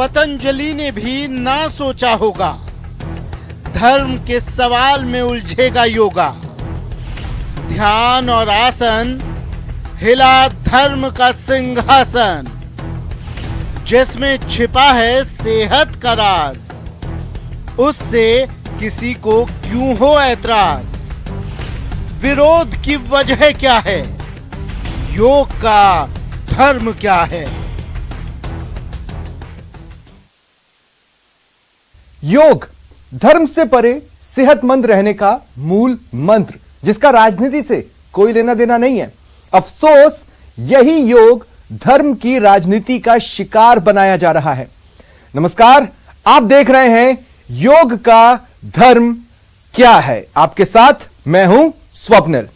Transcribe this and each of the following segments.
पतंजलि ने भी ना सोचा होगा, धर्म के सवाल में उलझेगा योगा। ध्यान और आसन हिला धर्म का सिंहासन, जिसमें छिपा है सेहत का राज, उससे किसी को क्यों हो ऐतराज। विरोध की वजह क्या है, योग का धर्म क्या है। योग धर्म से परे सेहतमंद रहने का मूल मंत्र, जिसका राजनीति से कोई लेना देना नहीं है। अफसोस यही योग धर्म की राजनीति का शिकार बनाया जा रहा है। नमस्कार, आप देख रहे हैं योग का धर्म क्या है। आपके साथ मैं हूं स्वप्निल।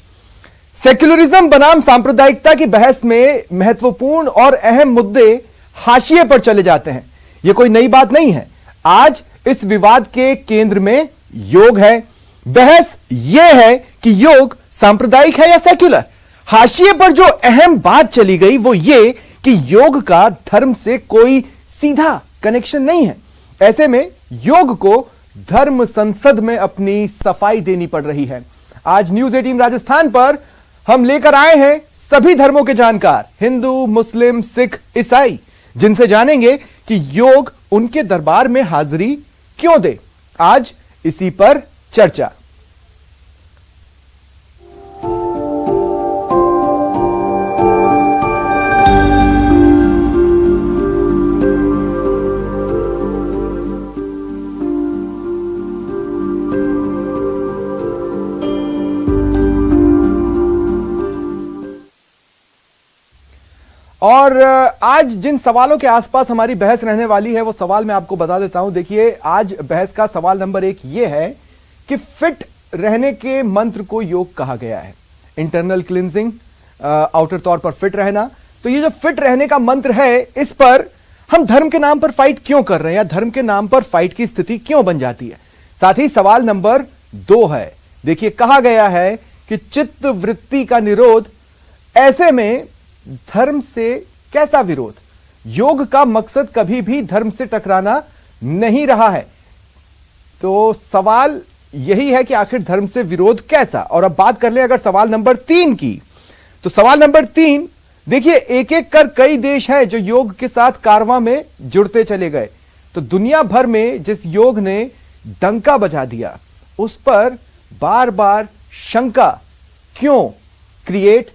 सेक्युलरिज्म बनाम सांप्रदायिकता की बहस में महत्वपूर्ण और अहम मुद्दे हाशिए पर चले जाते हैं। यह कोई नई बात नहीं है। आज इस विवाद के केंद्र में योग है। बहस यह है कि योग सांप्रदायिक है या सेक्युलर। हाशिए पर जो अहम बात चली गई वो ये कि योग का धर्म से कोई सीधा कनेक्शन नहीं है। ऐसे में योग को धर्म संसद में अपनी सफाई देनी पड़ रही है। आज न्यूज 18 राजस्थान पर हम लेकर आए हैं सभी धर्मों के जानकार, हिंदू, मुस्लिम, सिख, ईसाई, जिनसे जानेंगे कि योग उनके दरबार में हाजिरी क्यों दे। आज इसी पर चर्चा। और आज जिन सवालों के आसपास हमारी बहस रहने वाली है वो सवाल मैं आपको बता देता हूं। देखिए, आज बहस का सवाल नंबर 1 ये है कि फिट रहने के मंत्र को योग कहा गया है। इंटरनल क्लिंजिंग, आउटर तौर पर फिट रहना। तो ये जो फिट रहने का मंत्र है, इस पर हम धर्म के नाम पर फाइट क्यों कर रहे हैं, या धर्म के नाम पर फाइट की स्थिति क्यों बन जाती है। साथ ही सवाल नंबर 2 है, देखिए, कहा गया है कि चित्त वृत्ति का निरोध। ऐसे में धर्म से कैसा विरोध। योग का मकसद कभी भी धर्म से टकराना नहीं रहा है। तो सवाल यही है कि आखिर धर्म से विरोध कैसा। और अब बात कर लें अगर सवाल नंबर 3 की, तो सवाल नंबर 3, देखिए, एक एक कर कई देश हैं जो योग के साथ कारवां में जुड़ते चले गए। तो दुनिया भर में जिस योग ने डंका बजा दिया, उस पर बार बार शंका क्यों क्रिएट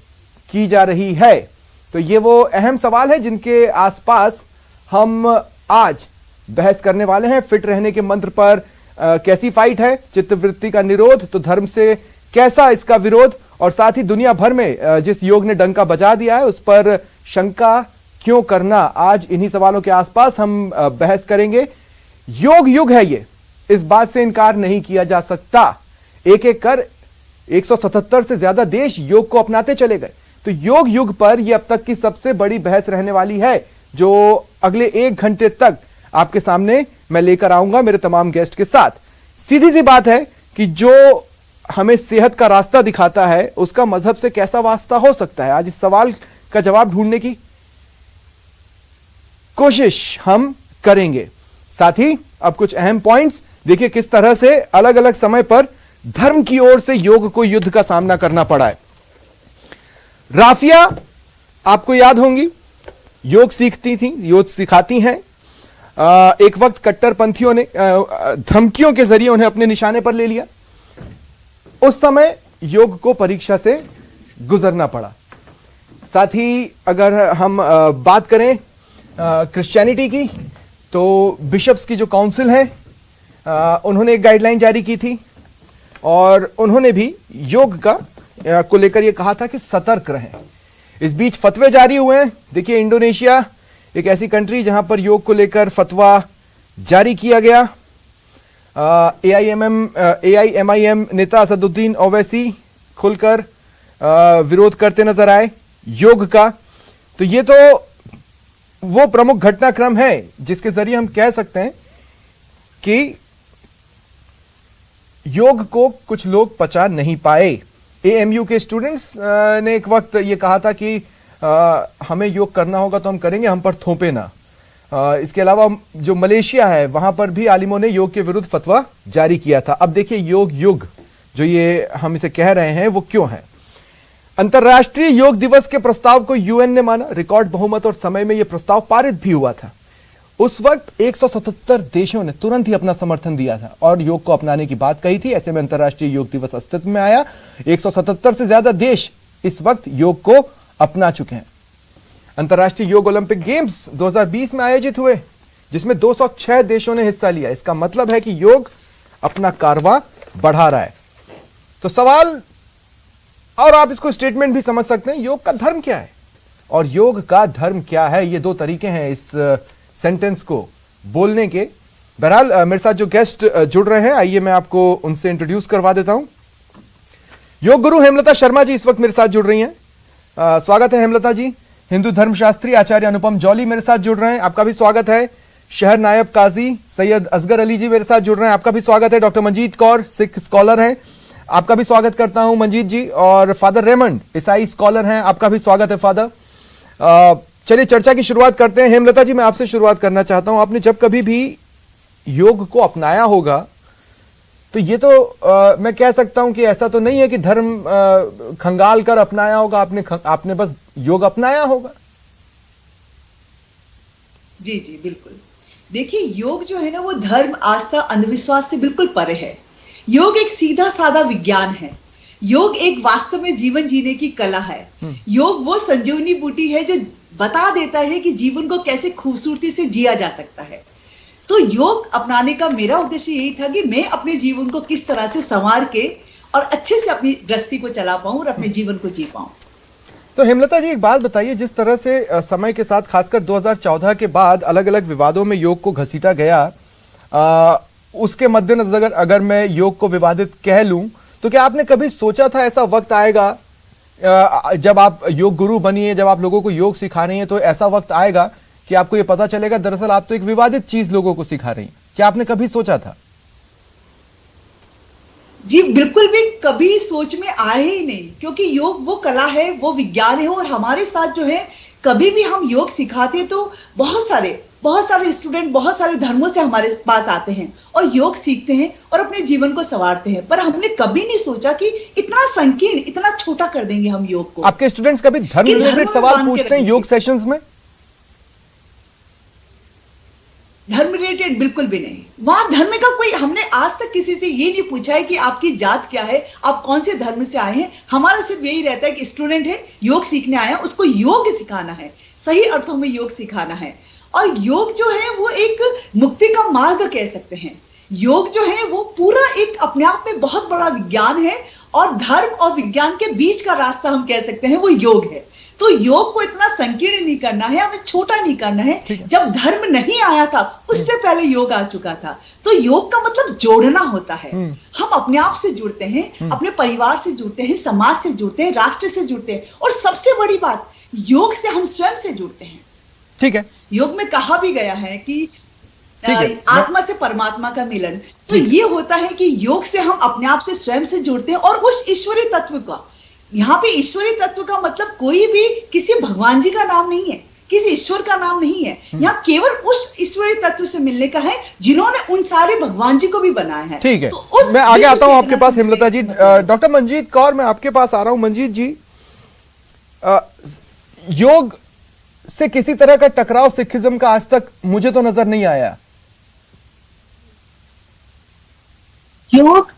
की जा रही है। तो ये वो अहम सवाल है जिनके आसपास हम आज बहस करने वाले हैं। फिट रहने के मंत्र पर कैसी फाइट है, चित्तवृत्ति का निरोध, तो धर्म से कैसा इसका विरोध, और साथ ही दुनिया भर में जिस योग ने डंका बजा दिया है उस पर शंका क्यों करना। आज इन्हीं सवालों के आसपास हम बहस करेंगे। योग युग है ये, इस बात से इनकार नहीं किया जा सकता। एक एक कर 177 से ज्यादा देश योग को अपनाते चले गए। तो योग युग पर यह अब तक की सबसे बड़ी बहस रहने वाली है, जो अगले 1 घंटे तक आपके सामने मैं लेकर आऊंगा मेरे तमाम गेस्ट के साथ। सीधी सी बात है कि जो हमें सेहत का रास्ता दिखाता है उसका मजहब से कैसा वास्ता हो सकता है। आज इस सवाल का जवाब ढूंढने की कोशिश हम करेंगे। साथ ही अब कुछ अहम पॉइंट्स, देखिए किस तरह से अलग अलग समय पर धर्म की ओर से योग को युद्ध का सामना करना पड़ा है। राफिया आपको याद होंगी, योग सीखती थी, योग सिखाती हैं। एक वक्त कट्टरपंथियों ने धमकियों के जरिए उन्हें अपने निशाने पर ले लिया। उस समय योग को परीक्षा से गुजरना पड़ा। साथ ही अगर हम बात करें क्रिश्चियनिटी की, तो बिशप्स की जो काउंसिल है उन्होंने एक गाइडलाइन जारी की थी और उन्होंने भी योग का को लेकर यह कहा था कि सतर्क रहें। इस बीच फतवे जारी हुए हैं। देखिए, इंडोनेशिया एक ऐसी कंट्री जहां पर योग को लेकर फतवा जारी किया गया। AIMIM नेता असदुद्दीन ओवैसी खुलकर विरोध करते नजर आए योग का। तो ये तो वो प्रमुख घटनाक्रम है जिसके जरिए हम कह सकते हैं कि योग को कुछ लोग पचा नहीं पाए। AMU के स्टूडेंट्स ने एक वक्त ये कहा था कि हमें योग करना होगा तो हम करेंगे, हम पर थोपे ना। इसके अलावा जो मलेशिया है वहां पर भी आलिमों ने योग के विरुद्ध फतवा जारी किया था। अब देखिए योग युग जो ये हम इसे कह रहे हैं वो क्यों है। अंतर्राष्ट्रीय योग दिवस के प्रस्ताव को यूएन ने माना, रिकॉर्ड बहुमत और समय में यह प्रस्ताव पारित भी हुआ था। उस वक्त 177 देशों ने तुरंत ही अपना समर्थन दिया था और योग को अपनाने की बात कही थी। ऐसे में अंतर्राष्ट्रीय योग दिवस अस्तित्व में आया। 177 से ज्यादा देश इस वक्त योग को अपना चुके हैं। अंतर्राष्ट्रीय योग ओलंपिक गेम्स 2020 में आयोजित हुए जिसमें 206 देशों ने हिस्सा लिया। इसका मतलब है कि योग अपना कारवां बढ़ा रहा है। तो सवाल, और आप इसको स्टेटमेंट भी समझ सकते हैं, योग का धर्म क्या है और योग का धर्म क्या है, ये दो तरीके हैं इस सेंटेंस को बोलने के। बहरहाल मेरे साथ जो गेस्ट जुड़ रहे हैं, आइए मैं आपको उनसे इंट्रोड्यूस करवा देता हूं। योग गुरु हेमलता शर्मा जी इस वक्त मेरे साथ जुड़ रही हैं। स्वागत है हेमलता जी। हिंदू धर्मशास्त्री आचार्य अनुपम जौली मेरे साथ जुड़ रहे हैं, आपका भी स्वागत है। शहर नायब काजी सैयद असगर अली जी मेरे साथ जुड़ रहे हैं, आपका भी स्वागत है। डॉक्टर मंजीत कौर सिख स्कॉलर हैं, आपका भी स्वागत करता हूं मंजीत जी। और फादर रेमंड ईसाई स्कॉलर हैं, आपका भी स्वागत है फादर। चलिए चर्चा की शुरुआत करते हैं। हेमलता जी मैं आपसे शुरुआत करना चाहता हूं, आपने जब कभी भी योग को अपनाया होगा तो ये तो मैं कह सकता हूं कि ऐसा तो नहीं है कि धर्म खंगाल कर अपनाया होगा, आपने बस योग अपनाया होगा। जी जी बिल्कुल। देखिए योग जो है ना वो धर्म, आस्था, अंधविश्वास से बिल्कुल परे है। योग एक सीधा साधा विज्ञान है। योग एक वास्तव में जीवन जीने की कला है। योग वो संजीवनी बूटी है जो बता देता है कि जीवन को कैसे खूबसूरती से जिया जा सकता है। तो योग अपनाने का मेरा उद्देश्य यही था कि मैं अपने जीवन को किस तरह से संवार के और अच्छे से अपनी गृहस्थी को चला पाऊं और अपने जीवन को जी पाऊं। तो हेमलता जी एक बात बताइए, जिस तरह से समय के साथ खासकर 2014 के बाद अलग अलग विवादों में योग को घसीटा गया, उसके मद्देनजर अगर मैं योग को विवादित कह लूं तो क्या आपने कभी सोचा था ऐसा वक्त आएगा जब आप योग गुरु बनिए, जब आप लोगों को योग सिखा रही हैं, तो ऐसा वक्त आएगा कि आपको ये पता चलेगा दरअसल आप तो एक विवादित चीज लोगों को सिखा रही हैं? क्या आपने कभी सोचा था? जी बिल्कुल भी कभी सोच में आए ही नहीं, क्योंकि योग वो कला है, वो विज्ञान है। और हमारे साथ जो है कभी भी हम योग सिखाते तो बहुत सारे स्टूडेंट बहुत सारे धर्मों से हमारे पास आते हैं और योग सीखते हैं और अपने जीवन को संवारते हैं। पर हमने कभी नहीं सोचा कि इतना संकीर्ण, इतना छोटा कर देंगे हम योग को। आपके स्टूडेंट्स कभी धर्म रिलेटेड सवाल पूछते हैं योग सेशंस में? धर्म रिलेटेड बिल्कुल भी नहीं। वहां धर्म का कोई, हमने आज तक किसी से ये नहीं पूछा है कि आपकी जात क्या है, आप कौन से धर्म से आए हैं। हमारा सिर्फ यही रहता है कि स्टूडेंट है, योग सीखने आया, उसको योग सिखाना है, सही अर्थों में योग सिखाना है। और योग जो है वो एक मुक्ति का मार्ग कह सकते हैं। योग जो है वो पूरा एक अपने आप में बहुत बड़ा विज्ञान है और धर्म और विज्ञान के बीच का रास्ता हम कह सकते हैं वो योग है। तो योग को इतना संकीर्ण नहीं करना है, हमें छोटा नहीं करना है। जब धर्म नहीं आया था उससे पहले योग आ चुका था। तो योग का मतलब जोड़ना होता है। हम अपने आप से जुड़ते हैं, अपने परिवार से जुड़ते हैं, समाज से जुड़ते हैं, राष्ट्र से जुड़ते हैं और सबसे बड़ी बात, योग से हम स्वयं से जुड़ते हैं। ठीक है। योग में कहा भी गया है कि आत्मा से परमात्मा का मिलन। तो ये होता है कि योग से हम अपने आप से स्वयं से जुड़ते हैं और उस ईश्वरीय तत्व का, यहाँ पे ईश्वरीय तत्व का मतलब कोई भी किसी भगवान जी का नाम नहीं है, किसी ईश्वर का नाम नहीं है। यहाँ केवल उस ईश्वरीय तत्व से मिलने का है जिन्होंने उन सारे भगवान जी को भी बनाया है। ठीक है। तो मैं आगे आता हूं आपके पास हेमलता जी। डॉक्टर मंजीत कौर मैं आपके पास आ रहा हूं। मंजीत जी, योग से किसी तरह का टकराव सिखिज्म का आज तक मुझे तो नजर नहीं आया। योग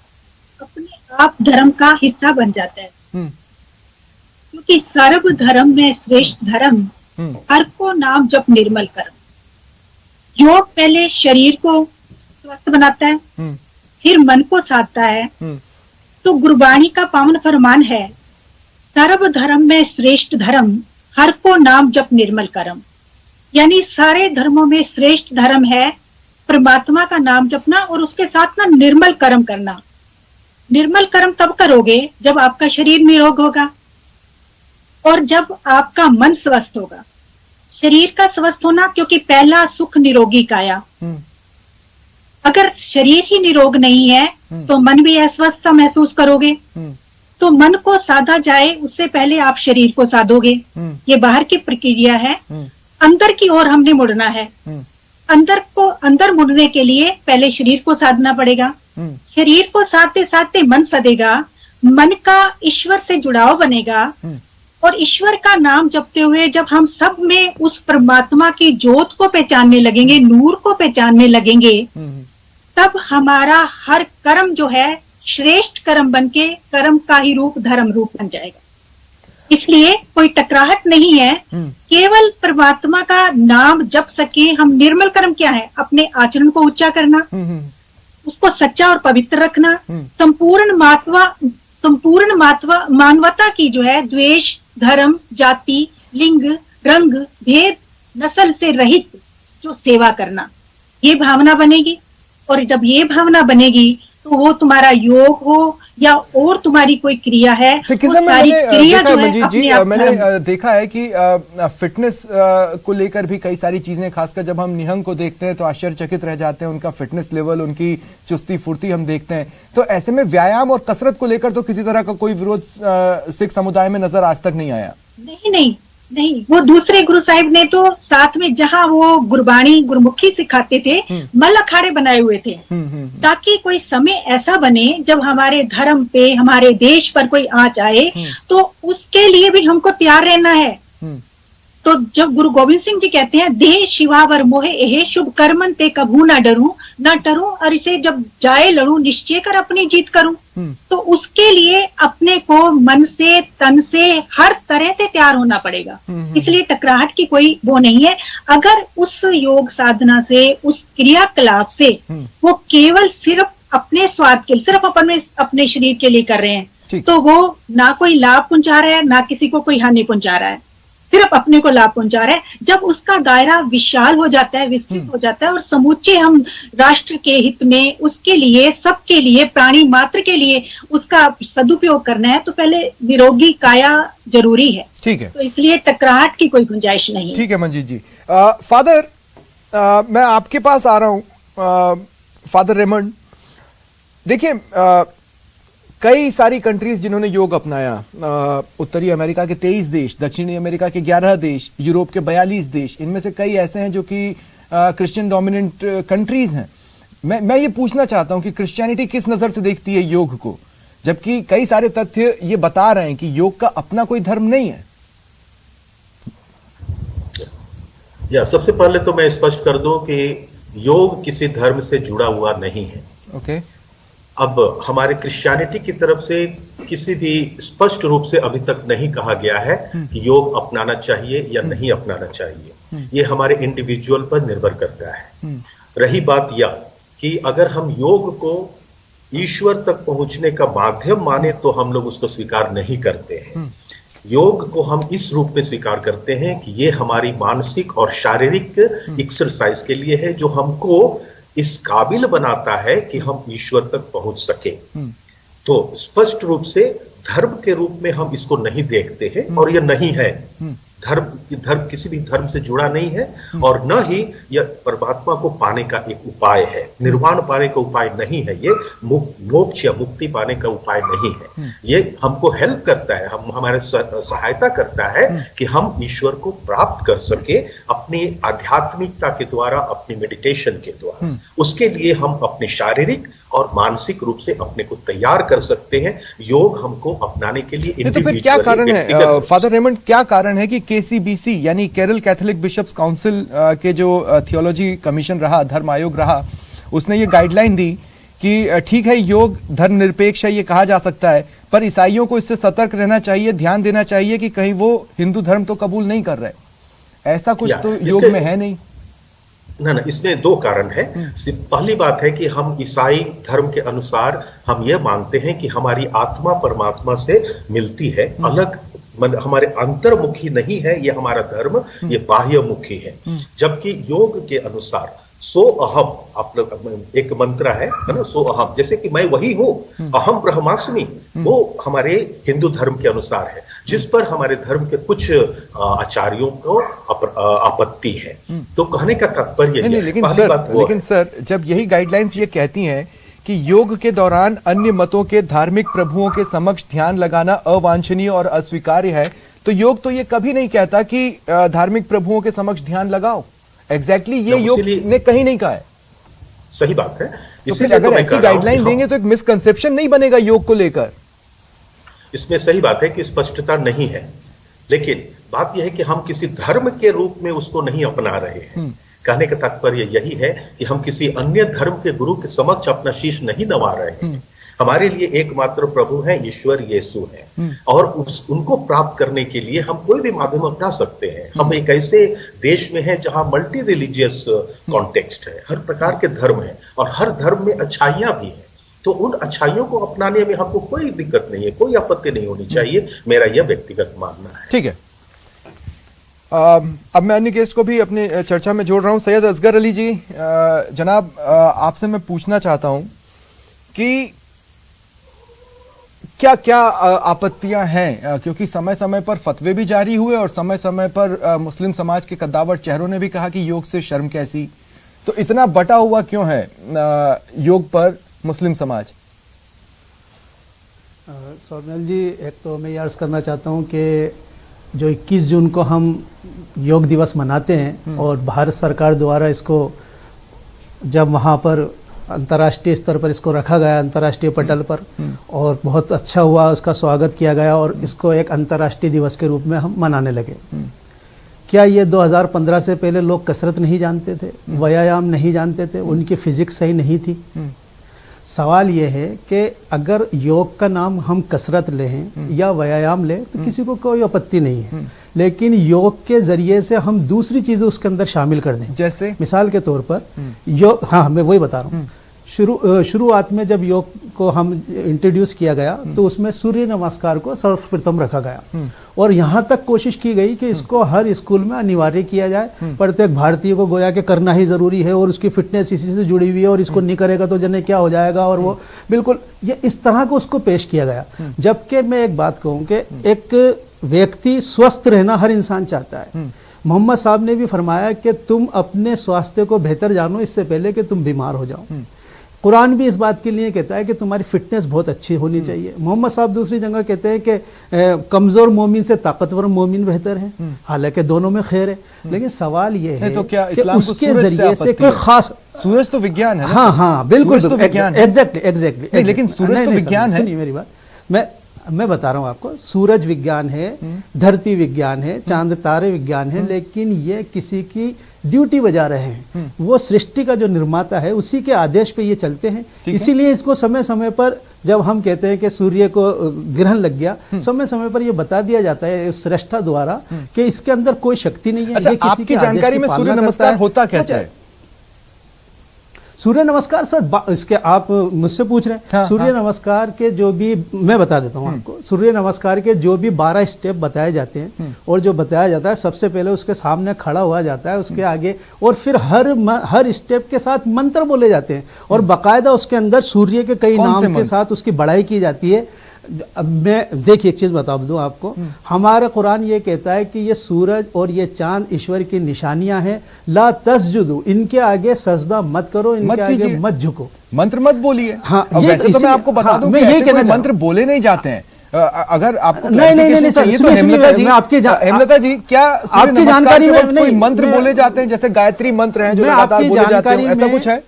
अपने आप धर्म का हिस्सा बन जाता है, क्योंकि सर्व धर्म में श्रेष्ठ धर्म हर को नाम जप निर्मल कर्म। योग पहले शरीर को स्वस्थ बनाता है, फिर मन को साधता है। तो गुरबाणी का पावन फरमान है, सर्व धर्म में श्रेष्ठ धर्म हर को नाम जप निर्मल कर्म। यानी सारे धर्मों में श्रेष्ठ धर्म है परमात्मा का नाम जपना और उसके साथ ना निर्मल कर्म करना। निर्मल कर्म तब करोगे जब आपका शरीर निरोग होगा और जब आपका मन स्वस्थ होगा। शरीर का स्वस्थ होना, क्योंकि पहला सुख निरोगी काया। अगर शरीर ही निरोग नहीं है तो मन भी अस्वस्थ सा महसूस करोगे। तो मन को साधा जाए उससे पहले आप शरीर को साधोगे, ये बाहर की प्रक्रिया है। अंदर की ओर हमने मुड़ना है। अंदर मुड़ने के लिए पहले शरीर को साधना पड़ेगा। शरीर को साधते साधते मन सदेगा, मन का ईश्वर से जुड़ाव बनेगा, और ईश्वर का नाम जपते हुए जब हम सब में उस परमात्मा की ज्योत को पहचानने लगेंगे, नूर को पहचानने लगेंगे, तब हमारा हर कर्म जो है श्रेष्ठ कर्म बनके कर्म का ही रूप धर्म रूप बन जाएगा। इसलिए कोई टकराहट नहीं है, केवल परमात्मा का नाम जप सके हम। निर्मल कर्म क्या है? अपने आचरण को ऊंचा करना, उसको सच्चा और पवित्र रखना, संपूर्ण मानवता की जो है द्वेष, धर्म, जाति, लिंग, रंग, भेद, नस्ल से रहित जो सेवा करना, ये भावना बनेगी। और जब ये भावना बनेगी तो वो तुम्हारा योग हो या और तुम्हारी कोई क्रिया है, सिखिज्म में मैंने देखा है कि फिटनेस को लेकर भी कई सारी चीजें, खासकर जब हम निहंग को देखते हैं तो आश्चर्यचकित रह जाते हैं। उनका फिटनेस लेवल, उनकी चुस्ती फुर्ती हम देखते हैं। तो ऐसे में व्यायाम और कसरत को लेकर तो किसी तरह का कोई विरोध सिख समुदाय में नजर आज तक नहीं आया। नहीं, वो दूसरे गुरु साहिब ने तो साथ में जहां वो गुरबाणी गुरमुखी सिखाते थे, मल अखाड़े बनाए हुए थे, ताकि कोई समय ऐसा बने जब हमारे धर्म पे, हमारे देश पर कोई आंच आए तो उसके लिए भी हमको तैयार रहना है। तो जब गुरु गोविंद सिंह जी कहते हैं, देह शिवावर मोहे एहे, शुभ कर्मन ते कभू ना डरूं, ना डरूं और इसे जब जाए लड़ूं, निश्चय कर अपनी जीत करूं। तो उसके लिए अपने को मन से, तन से, हर तरह से तैयार होना पड़ेगा। इसलिए टकराहट की कोई वो नहीं है। अगर उस योग साधना से, उस क्रियाकलाप से वो केवल सिर्फ अपने स्वार्थ के लिए, सिर्फ अपने शरीर के लिए कर रहे हैं, तो वो ना कोई लाभ पहुंचा रहा है, ना किसी को कोई हानि पहुंचा रहा है, सिर्फ अपने को लाभ पहुंचा रहा है। जब उसका दायरा विशाल हो जाता है, विस्तृत हो जाता है और समूचे हम राष्ट्र के हित में, उसके लिए, सबके लिए, प्राणी मात्र के लिए उसका सदुपयोग करना है, तो पहले निरोगी काया जरूरी है। ठीक है, तो इसलिए टकराहट की कोई गुंजाइश नहीं। ठीक है मंजीत जी। फादर, मैं आपके पास आ रहा हूं। फादर रेमंड, देखिए कई सारी कंट्रीज जिन्होंने योग अपनाया, उत्तरी अमेरिका के 23 देश, दक्षिणी अमेरिका के 11 देश, यूरोप के 42 देश, इनमें से कई ऐसे हैं जो कि क्रिश्चियन डोमिनेंट कंट्रीज हैं। मैं ये पूछना चाहता हूं कि क्रिश्चियनिटी किस नजर से देखती है योग को, जबकि कई सारे तथ्य ये बता रहे हैं कि योग का अपना कोई धर्म नहीं है। सबसे पहले तो मैं स्पष्ट कर दूं कि योग किसी धर्म से जुड़ा हुआ नहीं है। ओके। अब हमारे क्रिश्चियनिटी की तरफ से किसी भी स्पष्ट रूप से अभी तक नहीं कहा गया है कि योग अपनाना चाहिए या नहीं अपनाना चाहिए। ये हमारे इंडिविजुअल पर निर्भर करता है। रही बात यह कि अगर हम योग को ईश्वर तक पहुंचने का माध्यम माने तो हम लोग उसको स्वीकार नहीं करते हैं। योग को हम इस रूप में स्वीकार करते हैं कि ये हमारी मानसिक और शारीरिक एक्सरसाइज के लिए है, जो हमको इस काबिल बनाता है कि हम ईश्वर तक पहुंच सके। तो स्पष्ट रूप से धर्म के रूप में हम इसको नहीं देखते हैं, और यह नहीं है। धर्म किसी भी धर्म से जुड़ा नहीं है, और न ही यह परमात्मा को पाने का एक उपाय है, निर्वाण पाने का उपाय नहीं है। ये मोक्ष या मुक्ति पाने का उपाय नहीं है। ये हमको हेल्प करता है, हमारे सहायता करता है कि हम ईश्वर को प्राप्त कर सके अपनी आध्यात्मिकता के द्वारा, अपनी मेडिटेशन के द्वारा। उसके लिए हम अपने शारीरिक और मानसिक रूप से अपने को तैयार कर सकते हैं। योग हमको अपनाने के लिए तो फिर क्या कारण है फादर रेमंड, क्या कारण है कि केसीबीसी यानी केरल कैथोलिक बिशप्स काउंसिल के जो थियोलॉजी कमीशन रहा, धर्म आयोग रहा, उसने ये गाइडलाइन दी कि ठीक है योग धर्मनिरपेक्ष है, ये कहा जा सकता है, पर ईसाइयों को इससे सतर्क रहना चाहिए, ध्यान देना चाहिए कि कहीं वो हिंदू धर्म तो कबूल नहीं कर रहे। ऐसा कुछ तो योग में है नहीं ना। इसमें दो कारण है। पहली बात है कि हम ईसाई धर्म के अनुसार हम ये मानते हैं कि हमारी आत्मा परमात्मा से मिलती है, अलग हमारे अंतर्मुखी नहीं है ये हमारा धर्म, ये बाह्यमुखी है। जबकि योग के अनुसार सो अहम, आप लोग एक मंत्र है ना, सो अहम, जैसे कि मैं वही हूँ, अहम ब्रह्मास्मि, वो हमारे हिंदू धर्म के अनुसार है, जिस पर हमारे धर्म के कुछ आचार्यों को आपत्ति है। तो कहने का तात्पर्य लेकिन सर जब यही गाइडलाइंस ये कहती हैं कि योग के दौरान अन्य मतों के धार्मिक प्रभुओं के समक्ष ध्यान लगाना अवांछनीय और अस्वीकार्य है, तो योग तो ये कभी नहीं कहता कि धार्मिक प्रभुओं के समक्ष ध्यान लगाओ। एग्जैक्टली ये योग ने कहीं नहीं कहा है। सही बात है। तो फिर अगर ऐसी गाइडलाइन देंगे तो एक मिसकंसेप्शन नहीं बनेगा योग को लेकर। इसमें सही बात है कि स्पष्टता नहीं है, लेकिन बात यह है कि हम किसी धर्म के रूप में उसको नहीं अपना रहे हैं। कहने का तात्पर्य यही है कि हम किसी अन्य धर्म के गुरु के समक्ष अपना शीश नहीं नवा रहे हैं। हमारे लिए एकमात्र प्रभु है, ईश्वर यीशु है, और उनको प्राप्त करने के लिए हम कोई भी माध्यम अपना सकते हैं। हम एक ऐसे देश में हैं जहां मल्टी रिलीजियस कॉन्टेक्स्ट है, हर प्रकार के धर्म है और हर धर्म में अच्छाइयां भी हैं। तो उन अच्छाइयों को अपनाने में हमको कोई दिक्कत नहीं है, कोई आपत्ति नहीं होनी चाहिए, मेरा यह व्यक्तिगत मानना है। ठीक है, अब मैं अन्य गेस्ट को भी अपने चर्चा में जोड़ रहा हूं। सैयद असगर अली जी, जनाब आपसे मैं पूछना चाहता हूं कि क्या क्या आपत्तियां हैं, क्योंकि समय समय पर फतवे भी जारी हुए और समय समय पर मुस्लिम समाज के कद्दावर चेहरों ने भी कहा कि योग से शर्म कैसी। तो इतना बटा हुआ क्यों है योग पर मुस्लिम समाज? सौम्यल जी, एक तो मैं ये अर्ज करना चाहता हूँ कि जो 21 जून को हम योग दिवस मनाते हैं और भारत सरकार द्वारा इसको जब वहाँ पर अंतर्राष्ट्रीय स्तर पर इसको रखा गया, अंतर्राष्ट्रीय पटल पर, और बहुत अच्छा हुआ, उसका स्वागत किया गया और इसको एक अंतर्राष्ट्रीय दिवस के रूप में हम मनाने लगे। क्या ये 2015 से पहले लोग कसरत नहीं जानते थे, व्यायाम नहीं जानते थे, उनकी फिजिक्स सही नहीं थी? सवाल ये है कि अगर योग का नाम हम कसरत लें या व्यायाम लें तो किसी को कोई आपत्ति नहीं है, लेकिन योग के जरिए से हम दूसरी चीजें उसके अंदर शामिल कर दें। जैसे मिसाल के तौर पर योग, हाँ मैं वही बता रहा हूँ, शुरुआत में जब योग को हम इंट्रोड्यूस किया गया तो उसमें सूर्य नमस्कार को सर्वप्रथम रखा गया और यहाँ तक कोशिश की गई कि इसको हर स्कूल में अनिवार्य किया जाए। प्रत्येक भारतीय को गोया के करना ही जरूरी है और उसकी फिटनेस इसी से जुड़ी हुई है और इसको नहीं करेगा तो जने क्या हो जाएगा, और वो बिल्कुल ये इस तरह को उसको पेश किया गया। जबकि मैं एक बात कहूँ कि एक व्यक्ति स्वस्थ रहना हर इंसान चाहता है। मोहम्मद साहब ने भी फरमाया कि तुम अपने स्वास्थ्य को बेहतर जानो इससे पहले कि तुम बीमार हो जाओ। कुरान भी इस बात के लिए कहता है कि तुम्हारी फिटनेस बहुत अच्छी होनी चाहिए। मोहम्मद साहब दूसरी जगह कहते हैं कि कमजोर मोमिन से ताकतवर मोमिन बेहतर है, हालांकि दोनों में खैर है। लेकिन सवाल ये है तो क्या कि इस्लाम उसके जरिए से कोई खास, सूरज तो विज्ञान है ना? हाँ हाँ बिल्कुल, एग्जैक्टली, लेकिन सूरज तो विज्ञान है। सुनिए मेरी बात, मैं बता रहा हूँ आपको, सूरज विज्ञान है, धरती विज्ञान है, चांद तारे विज्ञान है, लेकिन ये किसी की ड्यूटी बजा रहे हैं। वो सृष्टि का जो निर्माता है उसी के आदेश पे ये चलते हैं। इसीलिए इसको समय समय पर जब हम कहते हैं कि सूर्य को ग्रहण लग गया, समय समय पर ये बता दिया जाता है सृष्टा द्वारा कि इसके अंदर कोई शक्ति नहीं है। अच्छा, आपकी जानकारी में सूर्य नमस्कार होता कैसे है? सूर्य नमस्कार सर, इसके आप मुझसे पूछ रहे हैं। हाँ, सूर्य नमस्कार के जो भी, मैं बता देता हूँ आपको, सूर्य नमस्कार के जो भी 12 स्टेप बताए जाते हैं और जो बताया जाता है, सबसे पहले उसके सामने खड़ा हुआ जाता है, उसके आगे, और फिर हर स्टेप के साथ मंत्र बोले जाते हैं और बाकायदा उसके अंदर सूर्य के कई नाम के साथ उसकी बड़ाई की जाती है। अब मैं देखिए एक चीज बता दूं आपको, हमारा कुरान ये कहता है कि ये सूरज और ये चांद ईश्वर की निशानियां हैं। ला तस्जुदु, इनके आगे सजदा मत करो, इनके आगे मत झुको, मंत्र मत बोलिए। हाँ, वैसे तो मैं आपको बता दूं कि ऐसे कोई मंत्र बोले नहीं जाते हैं। अगर आपको नहीं चाहिए तो हेमलता जी, क्या आपकी जानकारी में कोई मंत्र बोले जाते हैं जैसे गायत्री मंत्र हैं जो लगातार बोले जाते हैं, ऐसा कुछ है?